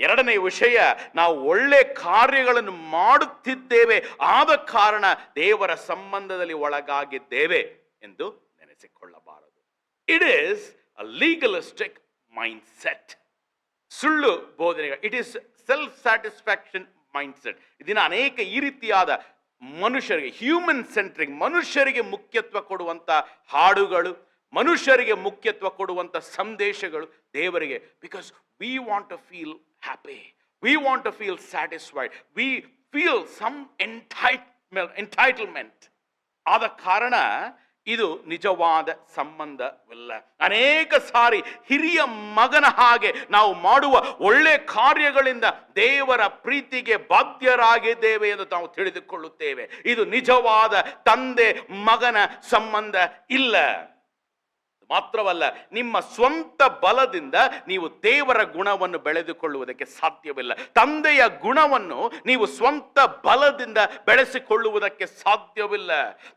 Speaker 1: ಎರಡನೇ ವಿಷಯ, ನಾವು ಒಳ್ಳೆ ಕಾರ್ಯಗಳನ್ನು ಮಾಡುತ್ತಿದ್ದೇವೆ, ಆದ ಕಾರಣ ದೇವರ ಸಂಬಂಧದಲ್ಲಿ ಒಳಗಾಗಿದ್ದೇವೆ ಎಂದು ನೆನೆಸಿಕೊಳ್ಳಬಾರದು. It is a legalistic mindset. ಸುಳ್ಳು ಬೋಧನೆಗಳು. It is self satisfaction mindset. ಇದನ್ನ ಅನೇಕ ಈ ರೀತಿಯಾದ ಮನುಷ್ಯರಿಗೆ, ಹ್ಯೂಮನ್ ಸೆಂಟ್ರಿಂಗ್, ಮನುಷ್ಯರಿಗೆ ಮುಖ್ಯತ್ವ ಕೊಡುವಂತ ಹಾಡುಗಳು, ಮನುಷ್ಯರಿಗೆ ಮುಖ್ಯತ್ವ ಕೊಡುವಂತ ಸಂದೇಶಗಳು ದೇವರಿಗೆ. Because we want to feel happy, we want to feel satisfied, we feel some entitlement. ಆದ ಕಾರಣ ಇದು ನಿಜವಾದ ಸಂಬಂಧವಿಲ್ಲ. ಅನೇಕ ಸಾರಿ ಹಿರಿಯ ಮಗನ ಹಾಗೆ ನಾವು ಮಾಡುವ ಒಳ್ಳೆ ಕಾರ್ಯಗಳಿಂದ ದೇವರ ಪ್ರೀತಿಗೆ ಬಾಧ್ಯರಾಗಿದ್ದೇವೆ ಎಂದು ನಾವು ತಿಳಿದುಕೊಳ್ಳುತ್ತೇವೆ. ಇದು ನಿಜವಾದ ತಂದೆ ಮಗನ ಸಂಬಂಧ ಇಲ್ಲ. ಮಾತ್ರವಲ್ಲ, ನಿಮ್ಮ ಸ್ವಂತ ಬಲದಿಂದ ನೀವು ದೇವರ ಗುಣವನ್ನು ಬೆಳೆದುಕೊಳ್ಳುವುದಕ್ಕೆ ಸಾಧ್ಯವಿಲ್ಲ. ತಂದೆಯ ಗುಣವನ್ನು ನೀವು ಸ್ವಂತ ಬಲದಿಂದ ಬೆಳೆಸಿಕೊಳ್ಳುವುದಕ್ಕೆ ಸಾಧ್ಯವಿಲ್ಲ.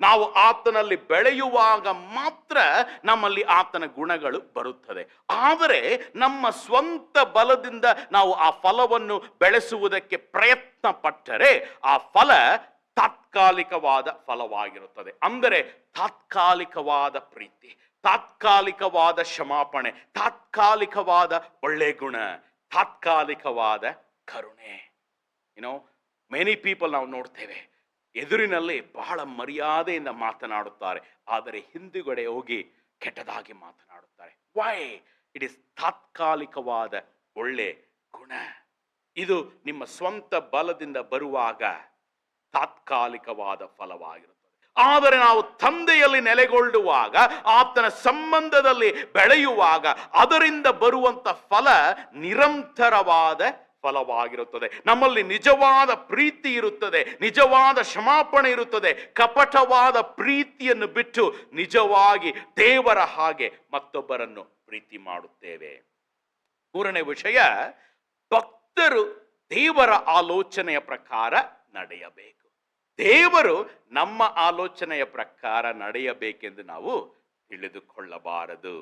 Speaker 1: ನಾವು ಆತನಲ್ಲಿ ಬೆಳೆಯುವಾಗ ಮಾತ್ರ ನಮ್ಮಲ್ಲಿ ಆತನ ಗುಣಗಳು ಬರುತ್ತದೆ. ಆದರೆ ನಮ್ಮ ಸ್ವಂತ ಬಲದಿಂದ ನಾವು ಆ ಫಲವನ್ನು ಬೆಳೆಸುವುದಕ್ಕೆ ಪ್ರಯತ್ನ ಪಟ್ಟರೆ ಆ ಫಲ ತಾತ್ಕಾಲಿಕವಾದ ಫಲವಾಗಿರುತ್ತದೆ. ಅಂದರೆ ತಾತ್ಕಾಲಿಕವಾದ ಪ್ರೀತಿ, ತಾತ್ಕಾಲಿಕವಾದ ಕ್ಷಮಾಪಣೆ, ತಾತ್ಕಾಲಿಕವಾದ ಒಳ್ಳೆ ಗುಣ, ತಾತ್ಕಾಲಿಕವಾದ ಕರುಣೆ. ಮೆನಿ ಪೀಪಲ್ ನಾವು ನೋಡ್ತೇವೆ, ಎದುರಿನಲ್ಲಿ ಬಹಳ ಮರ್ಯಾದೆಯಿಂದ ಮಾತನಾಡುತ್ತಾರೆ, ಆದರೆ ಹಿಂದುಗಡೆ ಹೋಗಿ ಕೆಟ್ಟದಾಗಿ ಮಾತನಾಡುತ್ತಾರೆ. ವೈ? ಇಟ್ ಇಸ್ ತಾತ್ಕಾಲಿಕವಾದ ಒಳ್ಳೆ ಗುಣ. ಇದು ನಿಮ್ಮ ಸ್ವಂತ ಬಲದಿಂದ ಬರುವಾಗ ತಾತ್ಕಾಲಿಕವಾದ ಫಲವಾಗಿರುತ್ತದೆ. ಆದರೆ ನಾವು ತಂದೆಯಲ್ಲಿ ನೆಲೆಗೊಳ್ಳುವಾಗ, ಆತನ ಸಂಬಂಧದಲ್ಲಿ ಬೆಳೆಯುವಾಗ ಅದರಿಂದ ಬರುವಂತ ಫಲ ನಿರಂತರವಾದ ಫಲವಾಗಿರುತ್ತದೆ. ನಮ್ಮಲ್ಲಿ ನಿಜವಾದ ಪ್ರೀತಿ ಇರುತ್ತದೆ, ನಿಜವಾದ ಕ್ಷಮಾಪಣೆ ಇರುತ್ತದೆ. ಕಪಟವಾದ ಪ್ರೀತಿಯನ್ನು ಬಿಟ್ಟು ನಿಜವಾಗಿ ದೇವರ ಹಾಗೆ ಮತ್ತೊಬ್ಬರನ್ನು ಪ್ರೀತಿ ಮಾಡುತ್ತೇವೆ. ಮೂರನೇ ವಿಷಯ, ಭಕ್ತರು ದೇವರ ಆಲೋಚನೆಯ ಪ್ರಕಾರ ನಡೆಯಬೇಕು. ದೇವರು ನಮ್ಮ ಆಲೋಚನೆಯ ಪ್ರಕಾರ ನಡೆಯಬೇಕೆಂದು ನಾವು ತಿಳಿದುಕೊಳ್ಳಬಾರದು.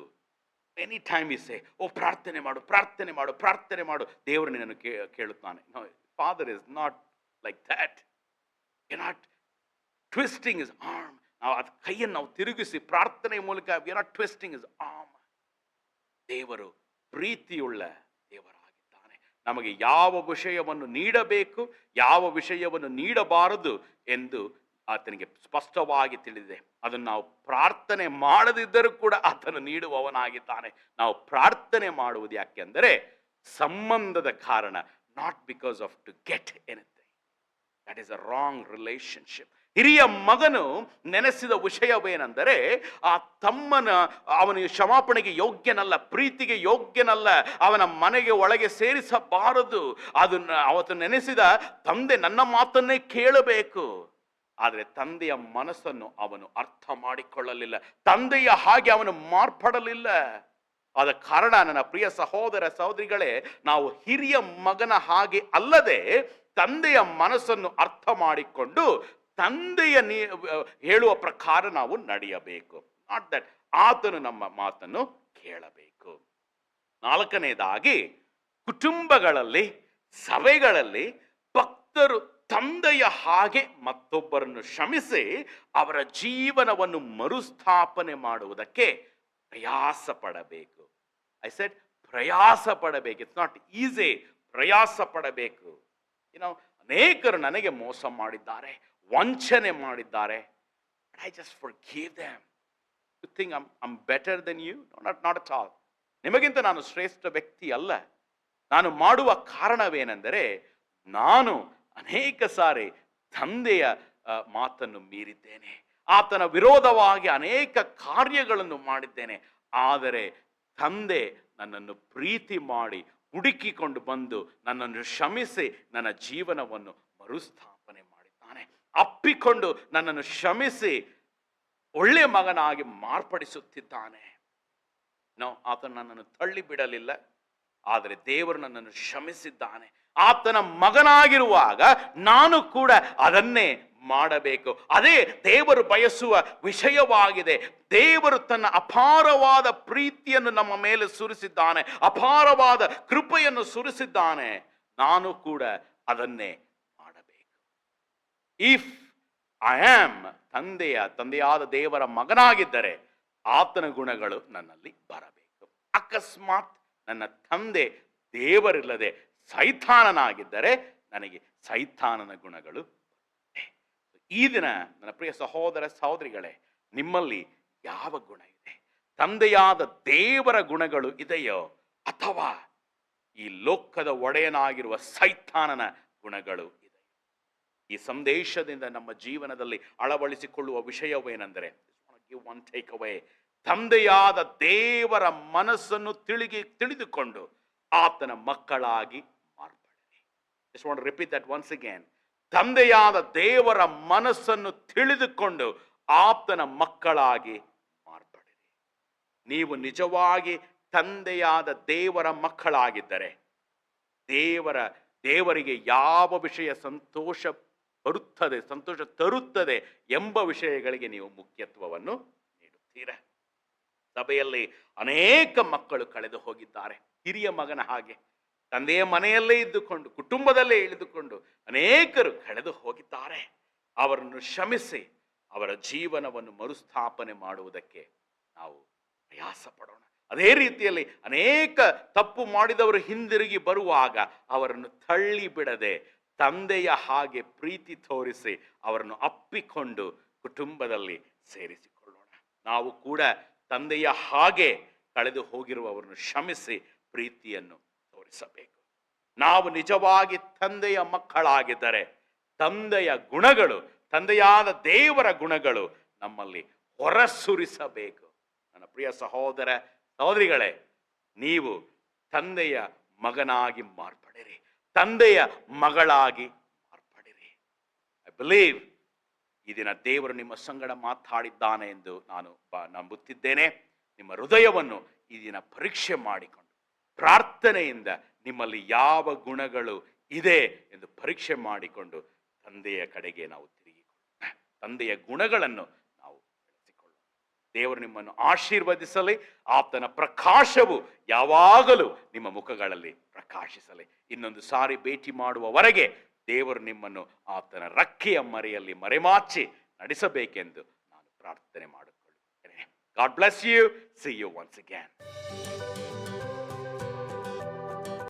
Speaker 1: ಎನಿ ಟೈಮ್ ಸೇ, ಓ ಪ್ರಾರ್ಥನೆ ಮಾಡು, ಪ್ರಾರ್ಥನೆ ಮಾಡು, ಪ್ರಾರ್ಥನೆ ಮಾಡು, ದೇವರು ನಿನ್ನನ್ನು ಕೇಳುತ್ತಾನೆ. Father is not like that. Not twisting is arm. ನಾವು ಅದು ಕೈಯನ್ನು ನಾವು ತಿರುಗಿಸಿ ಪ್ರಾರ್ಥನೆಯ ಮೂಲಕ we are not twisting is arm. ದೇವರು ಪ್ರೀತಿಯುಳ್ಳ ದೇವರಾಗಿದ್ದಾನೆ. ನಮಗೆ ಯಾವ ವಿಷಯವನ್ನು ನೀಡಬೇಕು, ಯಾವ ವಿಷಯವನ್ನು ನೀಡಬಾರದು ಎಂದು ಆತನಿಗೆ ಸ್ಪಷ್ಟವಾಗಿ ತಿಳಿದಿದೆ. ಅದನ್ನು ನಾವು ಪ್ರಾರ್ಥನೆ ಮಾಡದಿದ್ದರೂ ಕೂಡ ಆತನು ನೀಡುವವನಾಗಿದ್ದಾನೆ. ನಾವು ಪ್ರಾರ್ಥನೆ ಮಾಡುವುದು ಯಾಕೆಂದರೆ ಸಂಬಂಧದ ಕಾರಣ, not because of to get anything. That is a wrong relationship. ಹಿರಿಯ ಮಗನು ನೆನೆಸಿದ ವಿಷಯವೇನೆಂದರೆ, ಆ ತಮ್ಮನ ಅವನಿಗೆ ಕ್ಷಮಾಪಣೆಗೆ ಯೋಗ್ಯನಲ್ಲ, ಪ್ರೀತಿಗೆ ಯೋಗ್ಯನಲ್ಲ, ಅವನ ಮನೆಗೆ ಒಳಗೆ ಸೇರಿಸಬಾರದು. ಅದನ್ನು ಅವತ್ತು ನೆನೆಸಿದ ತಂದೆ ನನ್ನ ಮಾತನ್ನೇ ಕೇಳಬೇಕು. ಆದರೆ ತಂದೆಯ ಮನಸ್ಸನ್ನು ಅವನು ಅರ್ಥ ಮಾಡಿಕೊಳ್ಳಲಿಲ್ಲ, ತಂದೆಯ ಹಾಗೆ ಅವನು ಮಾರ್ಪಡಲಿಲ್ಲ. ಆದ ಕಾರಣ ನನ್ನ ಪ್ರಿಯ ಸಹೋದರ ಸಹೋದರಿಗಳೇ, ನಾವು ಹಿರಿಯ ಮಗನ ಹಾಗೆ ಅಲ್ಲದೆ ತಂದೆಯ ಮನಸ್ಸನ್ನು ಅರ್ಥ ಮಾಡಿಕೊಂಡು ತಂದೆಯ ಹೇಳುವ ಪ್ರಕಾರ ನಾವು ನಡೆಯಬೇಕು. ನಾಟ್ ದಟ್ ಆತನು ನಮ್ಮ ಮಾತನ್ನು ಕೇಳಬೇಕು. ನಾಲ್ಕನೇದಾಗಿ, ಕುಟುಂಬಗಳಲ್ಲಿ, ಸಭೆಗಳಲ್ಲಿ ಭಕ್ತರು ತಂದೆಯ ಹಾಗೆ ಮತ್ತೊಬ್ಬರನ್ನು ಕ್ಷಮಿಸಿ ಅವರ ಜೀವನವನ್ನು ಮರುಸ್ಥಾಪನೆ ಮಾಡುವುದಕ್ಕೆ ಪ್ರಯಾಸ ಪಡಬೇಕು. ಐ ಸೆಡ್ ಪ್ರಯಾಸ ಪಡಬೇಕು. It's not easy. ಪ್ರಯಾಸ ಪಡಬೇಕು. ಅನೇಕರು ನನಗೆ ಮೋಸ ಮಾಡಿದ್ದಾರೆ, ವಂಚನೆ ಮಾಡಿದ್ದಾರೆ. I just forgive them. You think I'm better than you? Not at all. ನಿಮಗಿಂತ ನಾನು ಶ್ರೇಷ್ಠ ವ್ಯಕ್ತಿ ಅಲ್ಲ. ನಾನು ಮಾಡುವ ಕಾರಣವೇನೆಂದರೆ, ನಾನು ಅನೇಕ ಸಾರಿ ತಂದೆಯ ಮಾತನ್ನು ಮೀರಿದ್ದೇನೆ, ಆತನ ವಿರೋಧವಾಗಿ ಅನೇಕ ಕಾರ್ಯಗಳನ್ನು ಮಾಡಿದ್ದೇನೆ. ಆದರೆ ತಂದೆ ನನ್ನನ್ನು ಪ್ರೀತಿ ಮಾಡಿ ಹುಡುಕಿಕೊಂಡು ಬಂದು ನನ್ನನ್ನು ಕ್ಷಮಿಸಿ ನನ್ನ ಜೀವನವನ್ನು ಮರುಸ್ಥಾಪನೆ ಮಾಡಿದ್ದಾನೆ. ಅಪ್ಪಿಕೊಂಡು ನನ್ನನ್ನು ಕ್ಷಮಿಸಿ ಒಳ್ಳೆ ಮಗನಾಗಿ ಮಾರ್ಪಡಿಸುತ್ತಿದ್ದಾನೆ. ಆತನು ನನ್ನನ್ನು ತಳ್ಳಿ ಬಿಡಲಿಲ್ಲ, ಆದರೆ ದೇವರು ನನ್ನನ್ನು ಕ್ಷಮಿಸಿದ್ದಾನೆ. ಆತನ ಮಗನಾಗಿರುವಾಗ ನಾನು ಕೂಡ ಅದನ್ನೇ ಮಾಡಬೇಕು. ಅದೇ ದೇವರು ಬಯಸುವ ವಿಷಯವಾಗಿದೆ. ದೇವರು ತನ್ನ ಅಪಾರವಾದ ಪ್ರೀತಿಯನ್ನು ನಮ್ಮ ಮೇಲೆ ಸುರಿಸಿದ್ದಾನೆ, ಅಪಾರವಾದ ಕೃಪೆಯನ್ನು ಸುರಿಸಿದ್ದಾನೆ. ನಾನು ಕೂಡ ಅದನ್ನೇ ಮಾಡಬೇಕು. ಇಫ್ ಐ ಆಮ್ ತಂದೆಯಾದ ದೇವರ ಮಗನಾಗಿದ್ದರೆ ಆತನ ಗುಣಗಳು ನನ್ನಲ್ಲಿ ಬರಬೇಕು. ಅಕಸ್ಮಾತ್ ನನ್ನ ತಂದೆ ದೇವರಿಲ್ಲದೆ ಸೈತಾನನಾಗಿದ್ದರೆ ನನಗೆ ಸೈತಾನನ ಗುಣಗಳು. ಈ ದಿನ ನನ್ನ ಪ್ರಿಯ ಸಹೋದರ ಸಹೋದರಿಗಳೇ, ನಿಮ್ಮಲ್ಲಿ ಯಾವ ಗುಣ ಇದೆ? ತಂದೆಯಾದ ದೇವರ ಗುಣಗಳು ಇದೆಯೋ, ಅಥವಾ ಈ ಲೋಕದ ಒಡೆಯನಾಗಿರುವ ಸೈತಾನನ ಗುಣಗಳು ಇದೆ? ಈ ಸಂದೇಶದಿಂದ ನಮ್ಮ ಜೀವನದಲ್ಲಿ ಅಳವಡಿಸಿಕೊಳ್ಳುವ ವಿಷಯವೇನೆಂದರೆ, ಒನ್ ಟೇಕ್ ಅವೇ, ತಂದೆಯಾದ ದೇವರ ಮನಸ್ಸನ್ನು ತಿಳಿದುಕೊಂಡು ಆತನ ಮಕ್ಕಳಾಗಿ ಮಾರ್ಪಡಿರಿ. Just want to repeat that once again. ತಂದೆಯಾದ ದೇವರ ಮನಸ್ಸನ್ನು ತಿಳಿದುಕೊಂಡು ಆತನ ಮಕ್ಕಳಾಗಿ ಮಾರ್ಪಡಿರಿ. ನೀವು ನಿಜವಾಗಿ ತಂದೆಯಾದ ದೇವರ ಮಕ್ಕಳಾಗಿದ್ದರೆ ದೇವರಿಗೆ ಯಾವ ವಿಷಯ ಸಂತೋಷ ತರುತ್ತದೆ ಎಂಬ ವಿಷಯಗಳಿಗೆ ನೀವು ಮುಖ್ಯತ್ವವನ್ನು ನೀಡುತ್ತೀರಾ. ಸಭೆಯಲ್ಲಿ ಅನೇಕ ಮಕ್ಕಳು ಕಳೆದು ಹೋಗಿದ್ದಾರೆ. ಹಿರಿಯ ಮಗನ ಹಾಗೆ ತಂದೆಯ ಮನೆಯಲ್ಲೇ ಇದ್ದುಕೊಂಡು, ಕುಟುಂಬದಲ್ಲೇ ಇಳಿದುಕೊಂಡು ಅನೇಕರು ಕಳೆದು ಹೋಗಿದ್ದಾರೆ. ಅವರನ್ನು ಕ್ಷಮಿಸಿ ಅವರ ಜೀವನವನ್ನು ಮರುಸ್ಥಾಪನೆ ಮಾಡುವುದಕ್ಕೆ ನಾವು ಪ್ರಯಾಸ ಪಡೋಣ. ಅದೇ ರೀತಿಯಲ್ಲಿ ಅನೇಕ ತಪ್ಪು ಮಾಡಿದವರು ಹಿಂದಿರುಗಿ ಬರುವಾಗ ಅವರನ್ನು ತಳ್ಳಿ ಬಿಡದೆ ತಂದೆಯ ಹಾಗೆ ಪ್ರೀತಿ ತೋರಿಸಿ ಅವರನ್ನು ಅಪ್ಪಿಕೊಂಡು ಕುಟುಂಬದಲ್ಲಿ ಸೇರಿಸಿಕೊಳ್ಳೋಣ. ನಾವು ಕೂಡ ತಂದೆಯ ಹಾಗೆ ಕಳೆದು ಹೋಗಿರುವವರನ್ನು ಕ್ಷಮಿಸಿ ಪ್ರೀತಿಯನ್ನು ತೋರಿಸಬೇಕು. ನಾವು ನಿಜವಾಗಿ ತಂದೆಯ ಮಕ್ಕಳಾಗಿದ್ದರೆ ತಂದೆಯ ಗುಣಗಳು, ತಂದೆಯಾದ ದೇವರ ಗುಣಗಳು ನಮ್ಮಲ್ಲಿ ಹೊರಸುರಿಸಬೇಕು. ನನ್ನ ಪ್ರಿಯ ಸಹೋದರ ಸಹೋದರಿಗಳೇ, ನೀವು ತಂದೆಯ ಮಗನಾಗಿ ಮಾರ್ಪಡಿರಿ, ತಂದೆಯ ಮಗಳಾಗಿ ಮಾರ್ಪಡಿರಿ. ಐ ಬಿಲೀವ್ ಈ ದಿನ ದೇವರು ನಿಮ್ಮ ಸಂಗಡ ಮಾತಾಡಿದ್ದಾನೆ ಎಂದು ನಾನು ನಂಬುತ್ತಿದ್ದೇನೆ. ನಿಮ್ಮ ಹೃದಯವನ್ನು ಈ ದಿನ ಪರೀಕ್ಷೆ ಮಾಡಿಕೊಂಡು ಪ್ರಾರ್ಥನೆಯಿಂದ ನಿಮ್ಮಲ್ಲಿ ಯಾವ ಗುಣಗಳು ಇದೆ ಎಂದು ಪರೀಕ್ಷೆ ಮಾಡಿಕೊಂಡು ತಂದೆಯ ಕಡೆಗೆ ನಾವು ತಿರುಗಿಕೊಳ್ಳೋಣ. ತಂದೆಯ ಗುಣಗಳನ್ನು ನಾವು ಬೆಳೆಸಿಕೊಳ್ಳೋಣ. ದೇವರು ನಿಮ್ಮನ್ನು ಆಶೀರ್ವದಿಸಲಿ. ಆತನ ಪ್ರಕಾಶವು ಯಾವಾಗಲೂ ನಿಮ್ಮ ಮುಖಗಳಲ್ಲಿ ಪ್ರಕಾಶಿಸಲಿ. ಇನ್ನೊಂದು ಸಾರಿ ಭೇಟಿ ಮಾಡುವವರೆಗೆ ದೇವರು ನಿಮ್ಮನ್ನು ಆತನ ರೆಕ್ಕೆಯ ಮರೆಯಲ್ಲಿ ಮರೆಮಾಚಿ ನಡೆಸಬೇಕೆಂದು ನಾನು ಪ್ರಾರ್ಥನೆ ಮಾಡಿಕೊಳ್ಳುತ್ತೇನೆ. God bless you. See you once again.